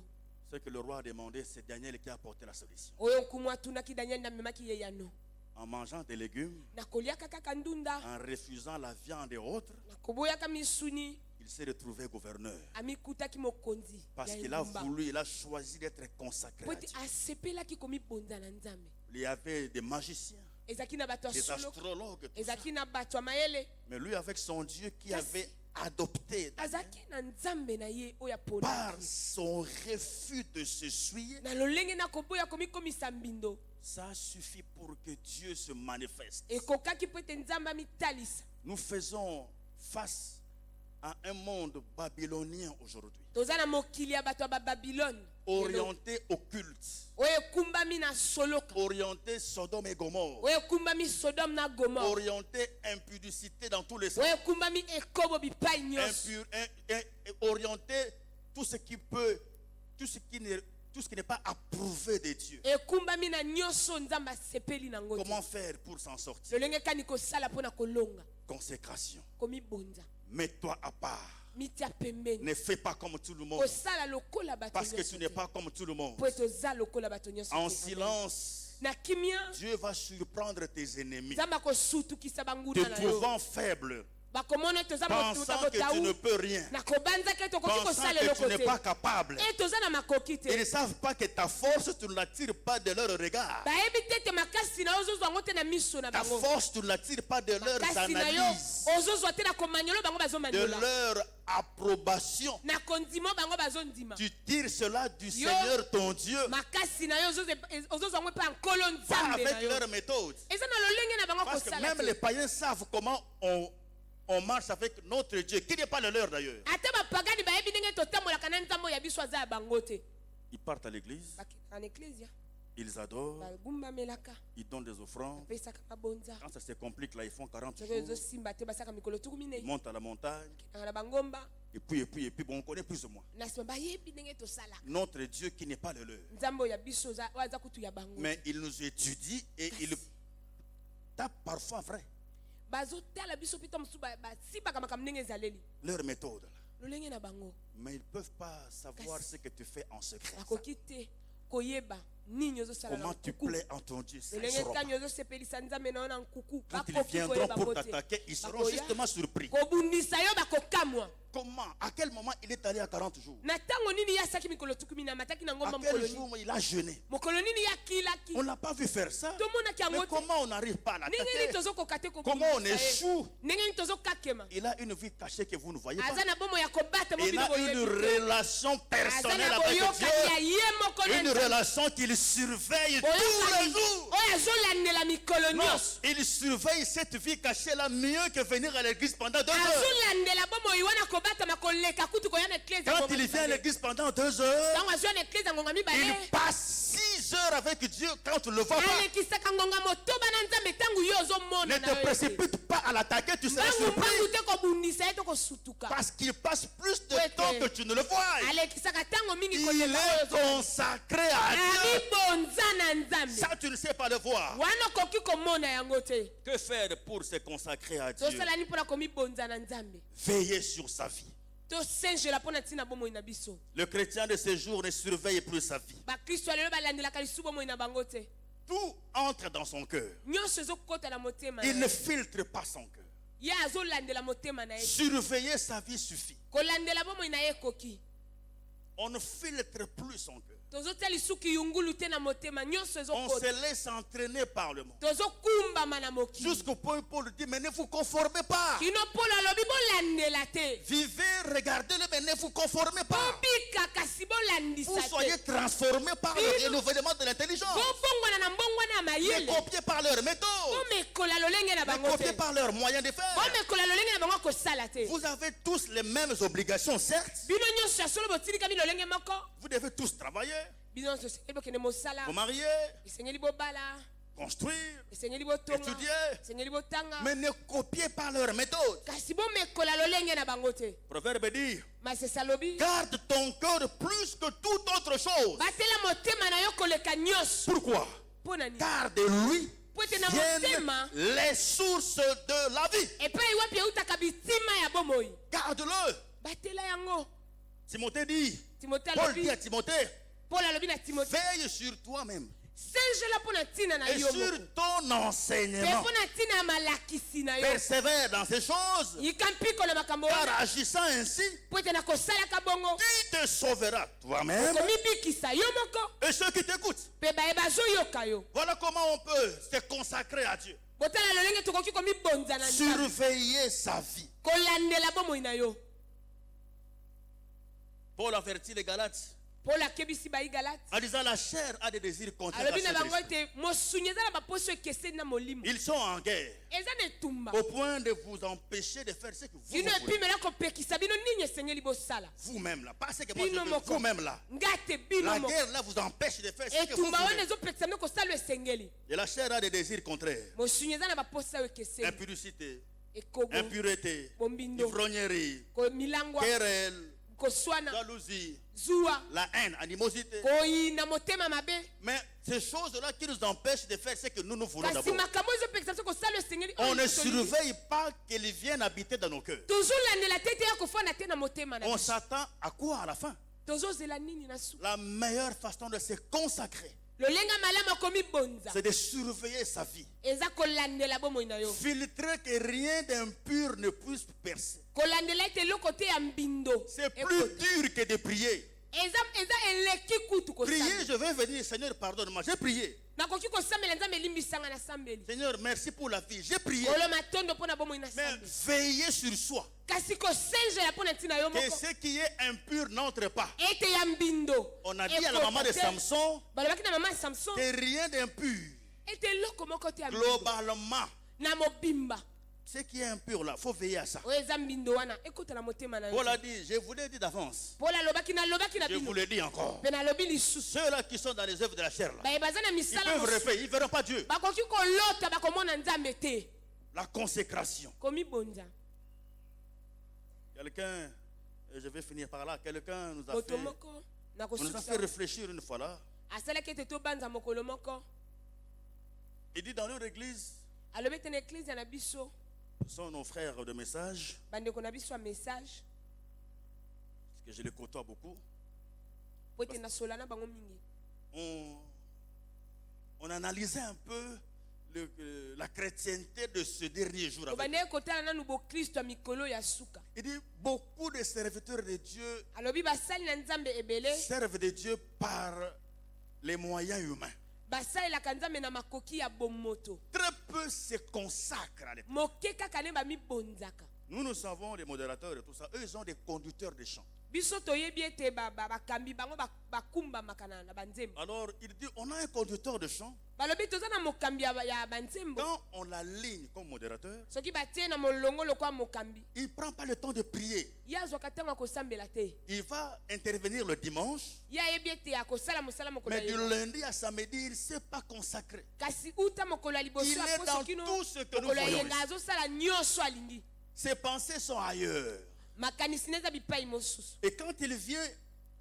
ce que le roi a demandé, c'est Daniel qui a apporté la solution. oyo nkumu atunaki daniel namemaki ye yano En mangeant des légumes, nakoliaka kaka ndunda en refusant la viande et autres, nakoboyaka misuni il s'est retrouvé gouverneur. amikutaki mokonzi Parce ya qu'il a engumba voulu, il a choisi d'être consacré po à ete Dieu. asepelaki komibonza na nzambe Il y avait des magiciens, ezalaki na bato ya des solo astrologues, tout ça. ezalaki na bato ya mayele Mais lui, avec son Dieu qui Kasi- avait adopté Daniel, azalaki na nzambe na ye oyo par aponaki son refus de s'essuyer, na lolenge nakoboya komikomisa mbindo ça suffit pour que Dieu se manifeste. ekokaki po ete nzambe amitalisa Nous faisons face à un monde babylonien aujourd'hui, toza na mokili ya bato ya bababilone orienté au culte, oyo ekumbami na soloka orienté Sodome et Gomorre, oyo ekumbami sodome na gomor orienté impudicité dans tous les sens, oyo ekumbami ekobo bipai nyonso orienté tout ce qui peut, tout ce qui n'est pas approuvé de Dieu. ekumbami na nyonso nzambe asepeli nango te Comment faire pour s'en sortir? lolenge kani kosala mpo na kolonga Consécration. komibonza Mets-toi à part. mitia pembeni Ne fais pas comme tout le monde. kosala lokola bato Parce que nyonso tu n'es te. pas comme tout le monde. po ete oza lokola bato nyonso En te. silence, na kimia Dieu va surprendre tes ennemis. nzambe akosutukisa Te banguna na yo trouvant faible, bakomona ete oza moto pensant que tu ne botau peux rien, nakobanzaki ete okoki pensant kosala que eloko tu n'es te pas capable. ete oza na makoki Ils te ne savent pas que ta force, tu ne la tires pas de leur regard. bayebi te ete makasi na yo ozozwa yango te na miso na Ta bango force, tu ne la tires pas de leurs makasi na yo analyses, ozozwa te na komanyolo bango de bazomanyola leur approbation. na kondima bango bazondima Tu tires cela du Yo. Seigneur ton Dieu, makasi na yo ozozwa yango mpe ya nkolo pas nzambe na avec yo leur méthode. eza na lolenge na bango Parce que kosala même les te païens savent comment on marche avec notre Dieu, qui n'est pas le leur d'ailleurs. ate bapagani bayebi ndenge totambolaka na nzambe oyo ya biso aza ya bango te Ils partent à l'église, bakendaka na eklesia ils adorent, bagumbamelaka ils donnent des offrandes. bapesaka mabonza Quand ça se complique, là, ils font 40 soki jours, ezosimba te basaka mikolo tuku ils minei montent à la montagne, kendaka na bangomba et puis, bon, on connaît plus ou moins. na nsima bayebi ndenge tosala Notre Dieu qui n'est pas le leur. nzambe oyo ya biso oyo aza kutu ya bango Mais il nous étudie et il tape parfois vrai bazotala biso mpe ta mosusu basibaka makambo ndenge ezaleli leur méthode. Là. lolenge na bango Mais ils ne peuvent pas savoir ce que tu fais en secret. bakoki te koyeba nini ozosala na Comment tu nkuku plais en ton Dieu. Ça, ils lolenge sauront pas. kani ozosepelisa nzambe na yo na nkuku Quand ils bakoki viendront koyeba pour ngo te t'attaquer, ils seront Bakoya. justement surpris. kobundisa yo bakokamwa Comment? À quel moment il est allé à 40 jours? na ntango nini ye asaki mikolo tuku minei amataki na À ngomba quel mokolo nini jour il a jeûné? mokolo nini ye akilaki On n'a pas vu faire ça. tomonaki Mais yango te comment on n'arrive pas à ndenge nini l'attaquer? tozokoka te Comment on kobundisa ye échoue? ndenge nini tozokakema Il a une vie cachée que vous ne voyez pas. aza na bomo ya kobata mo Il bino a une boyebi relation aza personnelle na avec boyokani ya Dieu. ye moko na Une Nzambe. relation qu'il surveille tous boyokani les jours. oyo azolandela mikolo Non, nyonso il surveille cette vie cachée là mieux que venir à l'église pendant 2 heures. azolandela bomoi wana kobatama koleka kutu koya na eklise Quand il vient à l'église pendant 2 heures, ntango azwa na eklise ya ngonga mibale il passe 6 heures avec Dieu quand tu ne le vois pas. alekisaka ngonga motoba na nzambe ntango yo Ne ozomona na te yo précipite pas à l'attaquer, tu seras mbangu surpris. te kobundisa ye to kosutuka Parce qu'il passe plus de Ouais, temps ouais. que tu ne le vois. alekisaka ntango mingi Il koleka est oyo consacré à Dieu. amibonza na nzambe Ça, tu ne sais pas le voir. wana okoki komona yango te Que faire pour se consacrer à Dieu? tosala nini mpona komibonza na nzambe Veiller sur sa vie. tosengela mpo na ntina bomoi na biso Le chrétien de ce jour ne surveille plus sa vie. bakristo ya lelo balandelaka lisu bomoi na bango te Tout entre dans son cœur. nyonso ezokota na motema Il ne filtre pas son cœur. ye azolandela motema na ye. Surveiller sa vie suffit. Kolandela bomoi na ye ekoki. On ne filtre plus son cœur. Tozotya lisuki yungulu te na motema nyonso On ezokota. se laisse entraîner par le monde. Tozokumbama na mokili. Jusqu'au point où Paul dit, mais ne vous conformez pas. Kino Paul alobi bolandela te. Vivez, regardez-le, mais ne vous conformez pas. Bobika kasi bolandisa Vous te. soyez transformés par le renouvellement de l'intelligence. Bobongwana na mbongwana ya Mais mayele. copiés par leur méthode. Bomekola lolenge na Mais bango copiés te. par leur moyen de faire. Bomekola lolenge na bango kosala te. Vous avez tous les mêmes obligations, certes. Bino nyonso ya solo botilikami lolenge moko. Vous devez tous travailler, Bino nyonso esengeli bokende mosala. vous marier, Esengeli bobala. construire, Esengeli botonga. étudier. Esengeli botanga. Mais ne copiez pas leur méthode. Kasi bomekola lolenge na bango te. Proverbe dit, Masesa lobi. garde ton cœur plus que toute autre chose. Batela motema na yo koleka nyonso. Pourquoi? Mpo nani? Car de lui Po ete na viennent motema. les sources de la vie. Epai wapi eutaka bitima ya bomoi. Garde-le. Batela yango. Timothée dit, Timothée Paul alobi. dit à Timothée, Paul alobi na Timothée. veille sur toi-même Sengela mpo na ntina na et yo sur moko. ton Mpe enseignement. mpo na ntina ya malakisi na yo. Persévère dans ces choses, Yika mpiko na makambo car wana. agissant ainsi, Po ete na kosalaka bongo. tu te sauveras toi-même Komibikisa yo moko. et ceux qui t'écoutent. Mpe baye bazoyoka yo. Voilà comment on peut se consacrer à Dieu. Botala lolenge tokoki komibonza na Nzambe. Surveiller sa vie. Kolandela bomoi na yo. Paul avertit les Galates Paul akebisi bayi Galate. en disant la chair a des désirs contraires à Alobi na ceux de bango l'esprit. ete mosunyi eza na baposo ekeseni na molimo. Ils sont en guerre Eza na etumba. au point de vous empêcher de faire ce que vous Bino voulez. epimela kopekisa bino nini esengeli bosala. Vous-même là, pas ce que moi Bino je veux, moko. vous-même là. Ngate bino La moko. guerre là vous empêche de faire ce que vous Etumba wana voulez. ezopekisa bino kosala esengeli. Et la chair a des désirs contraires. Mosunyi eza na baposa oyo ekeseni. Impudicité, Ekobo. impureté, Bombindo. ivrognerie, Milangwa. querelle, Koswana. jalousie, Zuwa. la haine, animosité. Koyina motema mabe. Mais ces choses-là qui nous empêchent de faire ce que nous voulons Kasi d'abord. makambo ezopekisa biso kosala esengeli. On ne surveille pas qu'ils viennent habiter dans nos cœurs. tozolandela te ete ya kofanda te na motema na On biso. s'attend à quoi à la fin? Tozozela nini na suka. La meilleure façon de se consacrer, Lolenga malamu akomibonza. c'est de surveiller sa vie. Eza kolandela bomoi na yo. Filtrer que rien d'impur ne puisse percer. Kolandela ete eloko te ya mbindo. C'est plus dur que de prier. Eza eleki kutu Prier, kosambela. je vais venir, Seigneur, pardonne-moi. J'ai prié. Nakoki kosambela nzambe elimbisanga na sambeli. Seigneur, merci pour la vie. J'ai prié. Kolo matondo mpo na bomoi na Mais sambeli. veillez sur soi. Kasi kosenjela mpo na ntina yo Que moko. ce qui est impur n'entre pas. Ete ya mbindo. On a dit à la maman de Samson balobaki na mama ya Samson. que rien d'impur, Ete eloko moko te ya mbindo. globalement, Na mobimba. ce qui est impur là, il faut veiller à ça. Oyo eza mbindo wana. Ekota na motema na yo. Paul a dit, je vous l'ai dit d'avance. Paul alobaki na Je bino. vous le dis encore. Mpe nalobi lisusu. Ceux-là qui sont dans les œuvres de la chair là, Baye baza na ils misala peuvent mosusu. refaire, ils ne verront pas Dieu. Bakoki kolota bakomona nzambe te. La consécration. Komibonza. Quelqu'un, et je vais finir par là, quelqu'un nous a Moto fait, moko. Na on nous a fait kosukisa. réfléchir une fois là. Asalaki ete tobanza mokolo moko. Il dit dans leur église, Alobi ete na eklise na biso. ce sont nos frères de message, Bandeko na biso ya message. parce que je les côtoie beaucoup. Po ete nasola na bango mingi. On analysait un peu la chrétienté de ce dernier jour. avec Obande kotala nanu bo Kristo ya mikolo ya suka. Il dit beaucoup de serviteurs de Dieu Alobi basali na nzambe ebele. servent de Dieu par les moyens humains. Basalelaka nzambe na makoki ya bomoto. Très peu se consacrent à l'église. Moke kaka nde bamibonzaka. Nous savons les modérateurs et tout ça. Eux, ils ont des conducteurs de chants. Biso toyebi ete bakambi bango bakumbamaka na banzembo. Alors, il dit, on a un conducteur de chant. Balobi toza na mokambi ya banzembo. Quand on l'aligne comme modérateur, Soki batie na molongo lokwa mokambi. il ne prend pas le temps de prier. Ye azwaka ntango ya kosambela te. Il va intervenir le dimanche, Ye ayebi ete akosala mosala mokolo mais ya du liboso. lundi à samedi, il ne s'est pas consacré. Kasi uta mokolo ya liboso Il est dans tout ce que nous mokolo ya voyons yenga ici. azosala nyonso alingi. Ses pensées sont ailleurs. Makanisi neza bipai mosusu. Et quand il vient,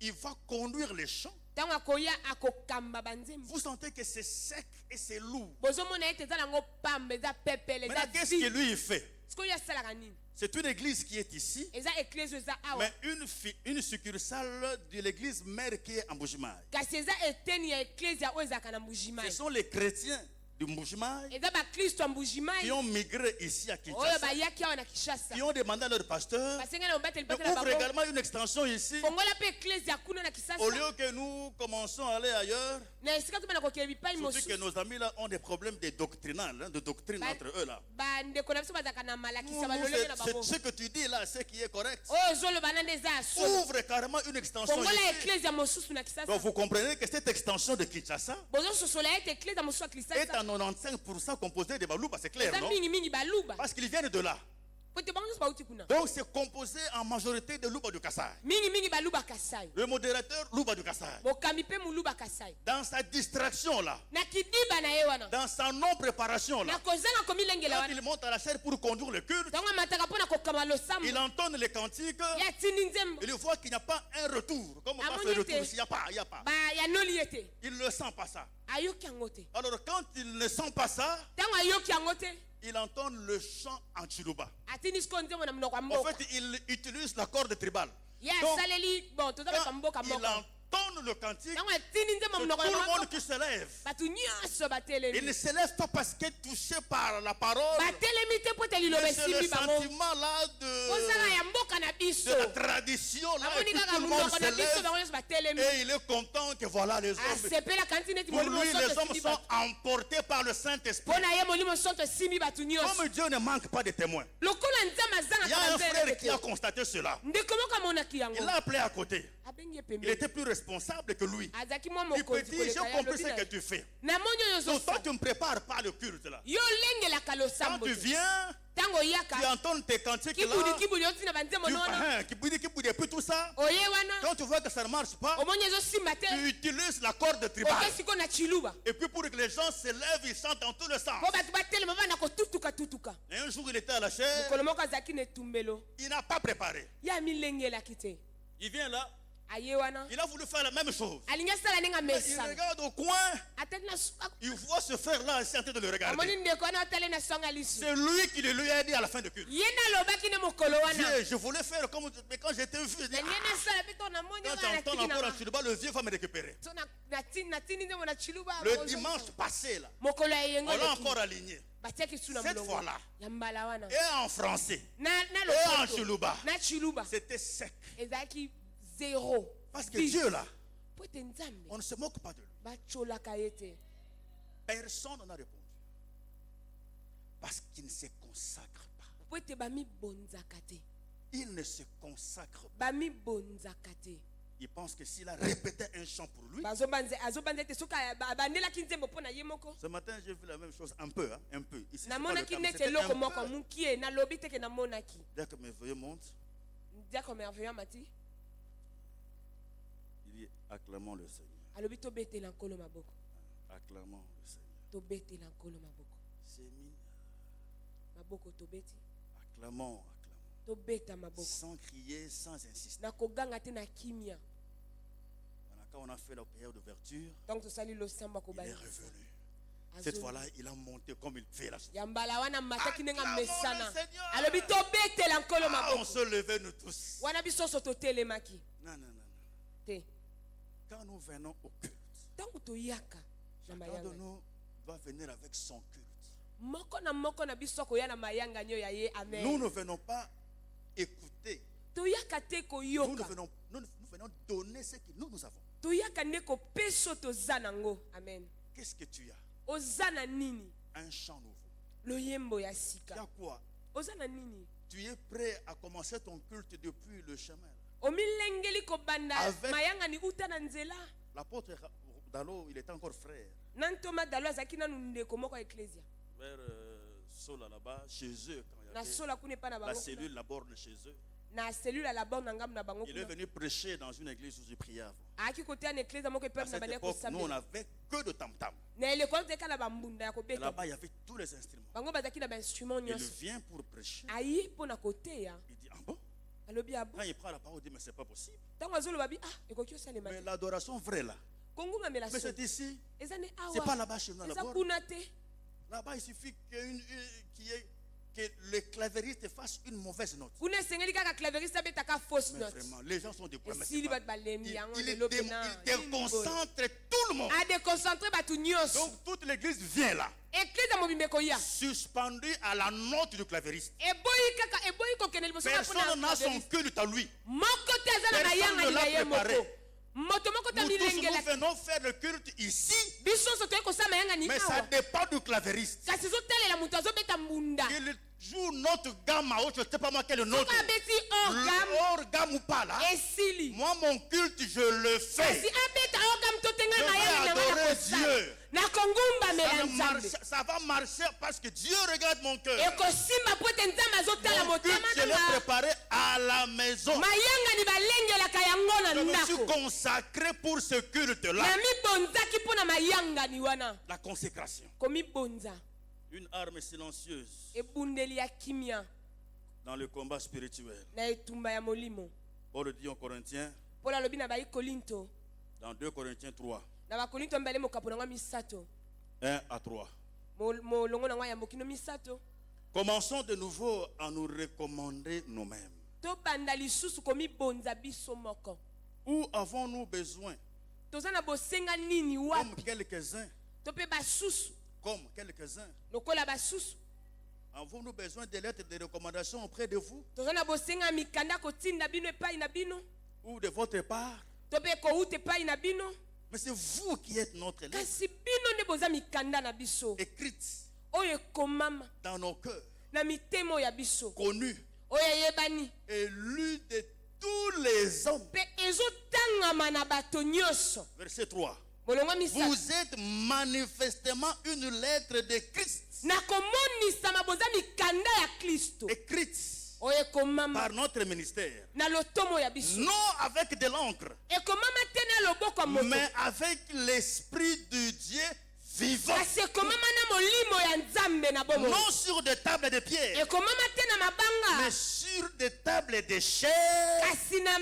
il va conduire les chants. Ntango akoya akokamba banzembo. Vous sentez que c'est sec et c'est lourd. Bozomona ete eza nango pamba eza pepele Maintenant, eza qu'est-ce que vide. lui il fait? Sikoyo asalaka nini? C'est une église qui est ici, Eza eklese eza awa. mais une succursale de l'église mère qui est en Bujimaï. Kasi eza eteni ya eklese oyo ezalaka na Ce Mbujimayi. sont les chrétiens du Mbujimaï eza bakristo ya mbujimai qui ont migré ici à oyo Kinshasa, bayaki awa na Kinshasa qui ont demandé à leur pasteur basenga na mobateli de mpate na ouvrir bango également une extension ici, fongola mpe eklezia kuna na au Kinshasa lieu que nous commençons à aller ailleurs. na esika tobana kokele bipai Surtout que mosusu nos amis là ont des problèmes de doctrinal, de doctrine Bah, entre eux là. bandeko na biso bazalaka na Nous, malakisa balolenge na bango ce que tu dis là, c'est qui est correct. oyo ozoloba nande eza ya solo Ouvre carrément une extension fongola ici. eklezia mosusu na Kinshasa Donc vous comprenez que cette extension de Kinshasa bozososola ete eklezia mosusu ya est Kinshasa à 95% composée de Balouba, c'est clair, eza non? mingimingi baluba Parce qu'ils viennent de là. po ete bango nyonso bauti kuna Donc c'est composé en majorité de Louba du Kassai. mingimingi baluba kasai Le modérateur Louba du Kassai. mokambi mpe moluba kasai Dans sa distraction là, na kidiba na ye wana dans sa non-préparation là, na kozanga komilengela quand wana il monte à la chaire pour conduire le culte, ntango amataka mpo na kokama losambo il entonne les cantiques, ya tindi nzembo il voit qu'il n'y a pas un retour. Comme on Ah, passe mon le retour Dieu. ici, il n'y a pas, il n'y a pas. yanoli ye te Il ne sent pas ça. ayoki yango te Alors quand il ne sent pas ça, ntango ayoki yango te il entonne le chant en Chiluba. atindi siko nzembo na monoko ya En mboka fait, il utilise la corde tribale. ye Donc, asaleli bon tozobeta quand mboka il moko entonne le cantique, ntango atindi nzembo c'est monoko tout ya le monde mboka qui se lève. bato nyonso Il ne batelemi se lève pas parce qu'il est touché par la parole. batelemi te mpo ete liloba Mais c'est le esimbi bango sentiment là kozala ya mboka na biso de la tradition là. Et amoni puis kaka tout le monde monoko se na biso lève bango nyonso batelemi et il est content que voilà les hommes. asepelaka nti neti Pour molimo lui, les santo hommes esimbi sont bato emportés par le Saint-Esprit. mpo na ye molimo santo esimbi bato nyonso Comme Dieu ne manque pas de témoins. lokola nzambe Il y a azangaka un frère banzele qui a constaté cela. ndeko moko amonaki yango Il l'a appelé à côté. abengi ye Il pembeni était plus responsable que lui. azalaki mwa Il peut mokonzi dire, koleka j'ai ye, compris alobi ce na que ye, tu fais. na moni oyo Donc toi, ozosala tu ne prépares pas le culte là. yo olengelaka Quand losambo tu te viens, ntango tu oyaka entends tes cantiques kibudi là. kibudi otina banzembo nono Et puis tout ça. oye wana Quand tu vois que ça ne marche pas, omoni ezosimba te tu utilises la corde tribale. oke siko na chiluba Et puis pour que les gens se lèvent, ils chantent dans tous les sens. mpo bato batelema bana kotutuka Et un jour, il était à la chaire, mokolo moko azalaki na etumbelo il n'a pas préparé. ye amilengelaki te Il vient là, aye wana il a voulu faire la même chose. alingi asala ndenge Mais il amesana regarde au coin, atali na suka il voit ce frère-là ici en train de le regarder. omoni ndeko wana otali na songa lisu C'est lui qui le lui a dit à la fin de culte. ye nalobaki ne mokolo wana Je voulais faire comme. Mais quand j'étais vu, je dis, na nge nasala mpe to namoni quand wana tu entends natiki encore na en Chiluba, le vieux va me récupérer. natindi nzembo na chiluba Le dimanche passé, là, mokolo ya eyengo on l'a eleki. encore aligné. batiaki su na Cette molongo fois-là, ya mbala wana et en français, na et en lopoto Chiluba, na chiluba c'était sec. ezalaki zero Parce que Dieu, là, po ete nzambe on ne se moque pas de lui. batiolaka ye te Personne n'en a répondu. Parce qu'il ne se consacre pas. po ete bamibonzaka te Il ne se consacre pas. bamibonzaka te Il pense que s'il a répété un chant pour lui. azobanza ete soki abandelaki nzembo mpo na ye moko Ce matin, j'ai vu la même chose, un peu. Ici, c'est pas le namonaki cas, mais neti c'était eloko un moko peu. mokie nalobi teke namonaki Dès que mes vœux montent, diako merveilleux mati il dit acclamons le Seigneur. alobi tobetela nkolo maboko Acclamons le Seigneur. tobetela nkolo maboko C'est mine. maboko tobeti Acclamons. tobeta maboko Sans crier, sans insister. na koganga te na kimia Quand on a fait la prière d'ouverture, ntango tosali losambo il est kobanda revenu. Cette fois-là, il a monté comme il fait la chose. ya mbala wana mataki ndenge Acclamons amesana le Seigneur. alobi tobetela nkolo On maboko se levait nous tous. wana biso nyonso totelemaki Non. te Quand nous venons au culte, ntango toyaka na chacun de mayanga nous doit venir avec son culte. moko na biso koya na mayanga nyo ya ye Nous amen ne venons pas écouter. toyaka te Nous koyoka venons donner ce que nous avons. toyaka nde kopesa oyo toza nango amen Qu'est-ce que tu as? oza na nini Un chant nouveau. loyembo ya Tu sika as quoi? oza na nini Tu es prêt à commencer ton culte depuis le chemin. omilengeli kobanda Avec- mayanga ni uta na nzela L'apôtre Dalo, il était encore frère. nantoma dalo azalaki nanu ndeko moko ya eklesia Vers Sola là-bas, chez eux, quand il y na avait sola kuna epa na la bango cellule, la borne chez eux. na cellule la bord na ngambo na bango Il est kuna venu prêcher dans une église où je priais avant. aaki koteya na eklesia moko À epe na cette bandi ya époque, nous, on kosambela n'avait que de tam-tam. na eleko teka na bambunda ya Et kobeta là-bas, il y avait tous les instruments. bango bazalaki na bainstrument Il nyonso vient pour prêcher. ayi mpo na koteya Il dit, ah bon? alobi abo Quand il prend la parole, il dit, mais c'est pas possible. ntango azoloba bi ekoki osalema Mais te l'adoration vraie là, kongumamela mais so c'est ici. eza ne C'est pas awa là-bas chez nous, à la eza borne. kuna te Là-bas, il suffit que le clavieriste fasse une mauvaise note. kuna esengeli kaka clavieriste abetaka fausse Mais note vraiment, les gens sont des problèmes. esili bato balembi yango Il lelo pena déconcentre tout le le monde. a déconcentré bato nyonso. Donc toute l'église vient là, Église ya mobimba ekoya. suspendue à la note du clavieriste. Eboyi kokende liboso na Personne n'a son mpona culte à lui. moko te aza na Personne mayanga ne l'a na ye préparé. moko. Moto moko ta Nous tous, milengela. nous venons faire le culte ici, Biso nyonso toyei kosala mayanga ni mais ça awa. dépend du clavieriste. Kasi ezotalela moto azobeta mbunda. Il joue notre gamme à autre, je ne sais pas moi quelle note. Soki abeti orgam Hors gamme ou pas là. esili. Moi, mon culte, je le Kasi fais. abeta orgam to tenga Je vais mayanga na adorer ngana kosala. Dieu. Na kongumbamela Ça, nzambe. ça va marcher parce que Dieu regarde mon cœur. Ekosimba po ete nzambe azotala Mon culte, motema je l'ai nanga. préparé à la maison. Mayanga ni balengelaka yango na Je me suis ndako. consacré pour ce culte-là. Na mibonzaki mpo na mayanga ni wana. La consécration. Komibonza. Une arme silencieuse Ebundeli ya kimia dans le combat spirituel. na etumba ya molimo. Paul dit aux Corinthiens, Paul alobi na Korinto. dans 2 Corinthiens 3, Na bakorinto mbele mokapo na ngwa misato. 1 à 3. Molongo na ngwa ya mbokino misato. Commençons de nouveau à nous recommander nous-mêmes. Tobanda lisusu komibonza biso moko. Où avons-nous besoin, Toza na bosenga nini comme wapi? quelques-uns, Tope basusu. Lokola basusu. avons-nous besoin de lettres de recommandation auprès de vous Toza na bosenga mikanda kotinda bino epai na bino. ou de votre part? Tope kouta epai na bino. Mais c'est vous qui êtes notre lettre, Kasi bino nde boza mikanda na biso. écrite Oyo ekomama dans nos cœurs, na mitemo ya biso. connue Oyo eyebani. et lue de tous les hommes. Pe ezotangama na bato nyonso. Verset 3. Molongo misato. Vous êtes manifestement une lettre de Christ, Na komonisa boza mikanda ya Kristo. écrite Oyo ekomama par notre ministère. na lotomo ya biso. Non avec de l'encre, Ekomama te na loboko ya moto. mais avec l'Esprit de Dieu vivant. Kasi ekomama na molimo ya Nzambe na bomo. Non sur des tables de pierre, Ekomama te na mabanga. mais sur des tables de chair, Kasi na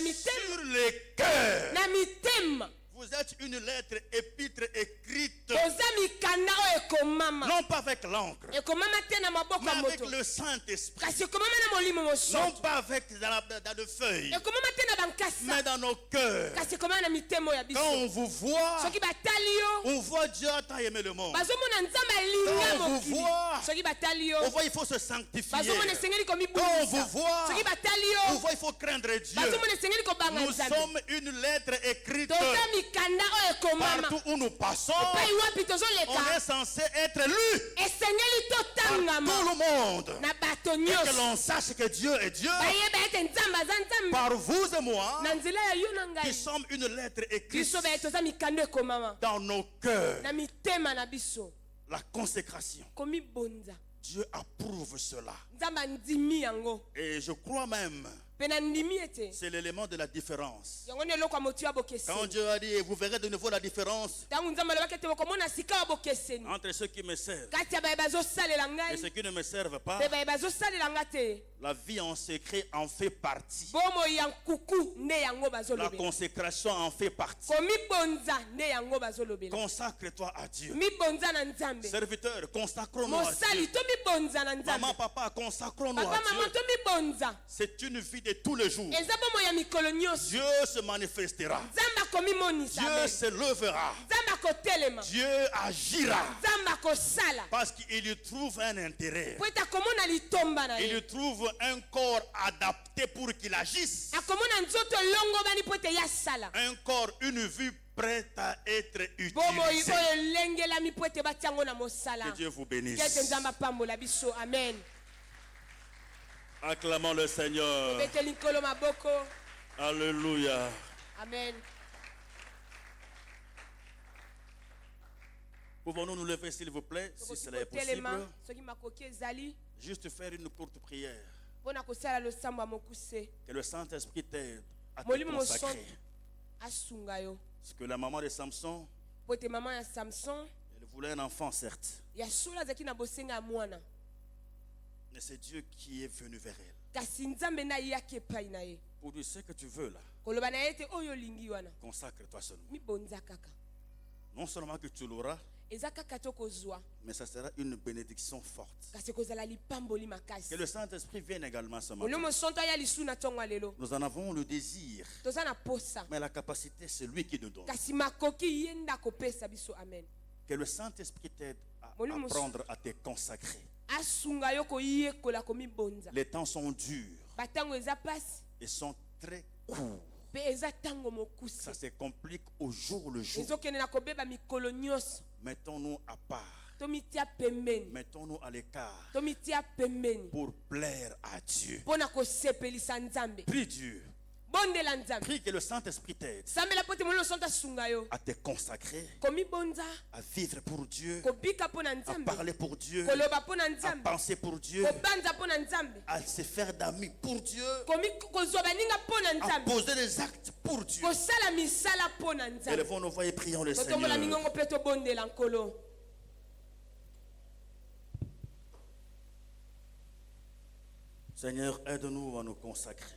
mitema. sur les cœurs. Na mitema. Vous êtes une lettre épître écrite, Boza mikanda oyo ekomama. non pas avec l'encre, Ekomama te na maboko mais ya avec moto. le Saint-Esprit. Kasi ekomama na molimo Non mosantu. pas avec dans de feuilles, Ekomama te na bankasa. mais dans nos cœurs. Kasi ekomama na mitemo ya Quand on biso. vous voit, Soki batali yo. on voit Dieu a tant aimé le monde. Bazomona Nzambe alinga Quand on vous mokili. voit, Soki batali yo. on voit il faut se sanctifier. Bazomona esengeli Quand on komibundisa. vous voit, Soki batali on yo. voit il faut craindre Dieu. Bazomona esengeli kobanga Nous Nzambe. sommes une lettre écrite Toza mikanda oyo ekomama. partout où nous passons. Epai wapi On est tozoleka. censé être lu Esengeli par tout totangama le monde. na bato Et que nyonso. l'on sache que Dieu est Dieu Bayeba ete Nzambe aza Nzambe. par vous et moi, Na nzela ya yo na qui ngai. sommes une lettre écrite Biso baye toza mikanda ekomama. dans nos cœurs. Na mitema na biso. La consécration. Komibonza. Dieu approuve cela. Nzambe andimi yango. Et je crois même, Pe na ndimi ete. c'est l'élément de la différence. Yango nde eloko ya motu ya Quand bokeseni. Dieu a dit, et vous verrez de nouveau la différence Ntango Nzambe alobaki ete bokomona sika ya bokeseni. entre ceux qui me servent Kati ya baye bazosalela et ngai. ceux qui ne me servent pas. Pe baye bazosalela nga te. La vie en secret en fait partie. Bomoi ya nkuku nde yango La bazolobela. consécration en fait partie. Komibonza nde yango bazolobela. Consacre-toi à Dieu. Mibonza na Nzambe. Serviteur, consacrons-nous à Mosali Dieu. tomibonza na Nzambe. Maman, papa, consacrons-nous Papa à mama Dieu. tomibonza. C'est une vie de tous les jours. Eza bomoi ya mikolo nyonso. Dieu se manifestera. Nzambe akomimonisa. Dieu Amen. se lèvera. Nzambe akotelema. Dieu agira. Nzambe akosala. Parce qu'il y trouve un intérêt. Po ete akomona litomba na Il ye. y trouve un corps adapté pour qu'il agisse. Akomona nzoto longobani po ete yasala. Un corps, une vue prête à être Bomoi utilisée. oyo elengelami po ete batia yango na mosala. Que Dieu vous Kete bénisse. Nzambe apambola biso. Amen. Acclamons le Seigneur. Beteli nkolo maboko. Alléluia. Amen. Pouvons-nous nous lever, s'il vous plaît, si cela est Kotelema, possible? soki makoki ezali Juste faire une courte prière. mpona kosala losambo ya mokuse. Que le Saint-Esprit t'aide à te Molimo consacrer. mosantu asunga yo. Parce que la maman de Samson, Po ete mama ya Samson elle voulait un enfant, certes. ya solo azalaki na bosenga ya mwana. Mais c'est Dieu qui est venu vers elle. Kasi Nzambe na yaki epai na ye. Pour dire ce que tu veux là, Koloba na ye ete oyo olingi wana. consacre-toi seulement. Mibonza kaka. Non seulement que tu l'auras, eza kaka to kozwa mais ça sera une bénédiction forte. kasi kozala lipamboli makasi. Que le Saint-Esprit vienne également ce matin. Molimo santo aya lisu na ntongo ya lelo. Nous en avons le désir, toza na posa mais la capacité, c'est lui qui nous donne. kasi makoki ye nde akopesa biso. Amen. Que le Saint-Esprit t'aide à Molimo- apprendre à te consacrer. asunga yo koyekola komibonza. Les temps sont durs batango eza pasi et sont très courts. mpe eza ntango mokusi. Ça se complique au jour le jour. ezokende na kobeba mikolo nyonso. Mettons-nous à part. tomitia pembeni. Mettons-nous à l'écart tomitia pembeni pour plaire à Dieu. mpo na kosepelisa nzambe. Prie Dieu. bondela nzambe. Prie que le Saint-Esprit t'aide sambela po te molimo santo asunga yo à te consacrer, komibonza, à vivre pour Dieu, kobika mpo na à nzambe, parler pour Dieu, koloba mpo na à nzambe, penser pour Dieu, kobanza mpo na nzambe, à se faire d'amis pour Dieu, kozwa baninga mpo na à nzambe, poser des actes pour Dieu. kosala misala mpo na nzambe. Élevons nos voix et prions le totombola Seigneur. mingongo mpe tobondela nkolo. Seigneur, aide-nous à nous consacrer.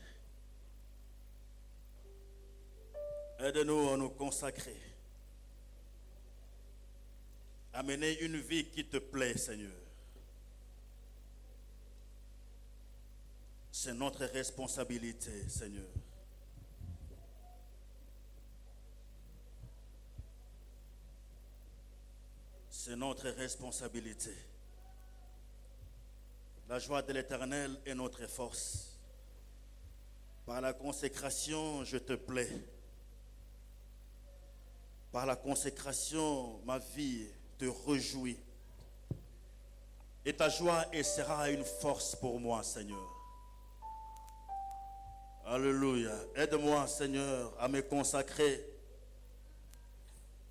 Aide-nous à nous consacrer. À mener une vie qui te plaît, Seigneur. C'est notre responsabilité, Seigneur. C'est notre responsabilité. La joie de l'Éternel est notre force. Par la consécration, je te plais. Par la consécration, ma vie te réjouit. Et ta joie sera une force pour moi, Seigneur. Alléluia. Aide-moi, Seigneur, à me consacrer,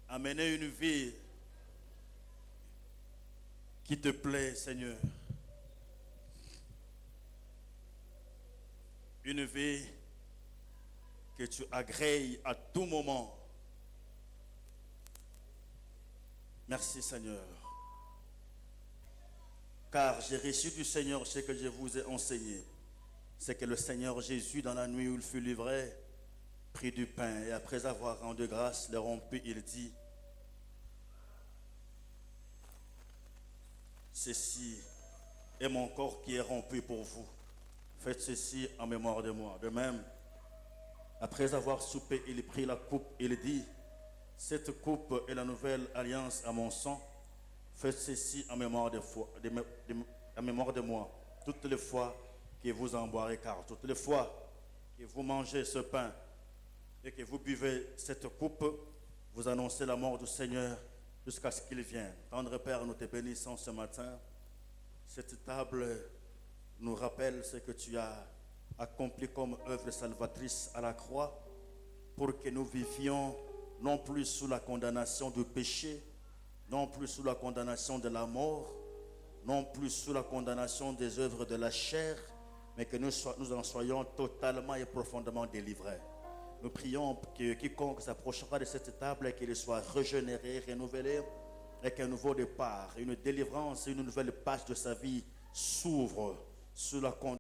à mener une vie qui te plaît, Seigneur. Une vie que tu agrées à tout moment. Merci, Seigneur. Car j'ai reçu du Seigneur ce que je vous ai enseigné. C'est que le Seigneur Jésus, dans la nuit où il fut livré, prit du pain et après avoir rendu grâce, le rompit, il dit: ceci est mon corps qui est rompu pour vous. Faites ceci en mémoire de moi. De même, après avoir soupé, il prit la coupe et il dit: cette coupe est la nouvelle alliance à mon sang. Faites ceci en mémoire en mémoire de moi. Toutes les fois que vous en boirez, car toutes les fois que vous mangez ce pain et que vous buvez cette coupe, vous annoncez la mort du Seigneur jusqu'à ce qu'il vienne. Tendre Père, nous te bénissons ce matin. Cette table nous rappelle ce que tu as accompli comme œuvre salvatrice à la croix, pour que nous vivions non plus sous la condamnation du péché, non plus sous la condamnation de la mort, non plus sous la condamnation des œuvres de la chair, mais que nous en soyons totalement et profondément délivrés. Nous prions que quiconque s'approchera de cette table, qu'il soit régénéré, renouvelé, et qu'un nouveau départ, une délivrance, une nouvelle page de sa vie s'ouvre sous la condamnation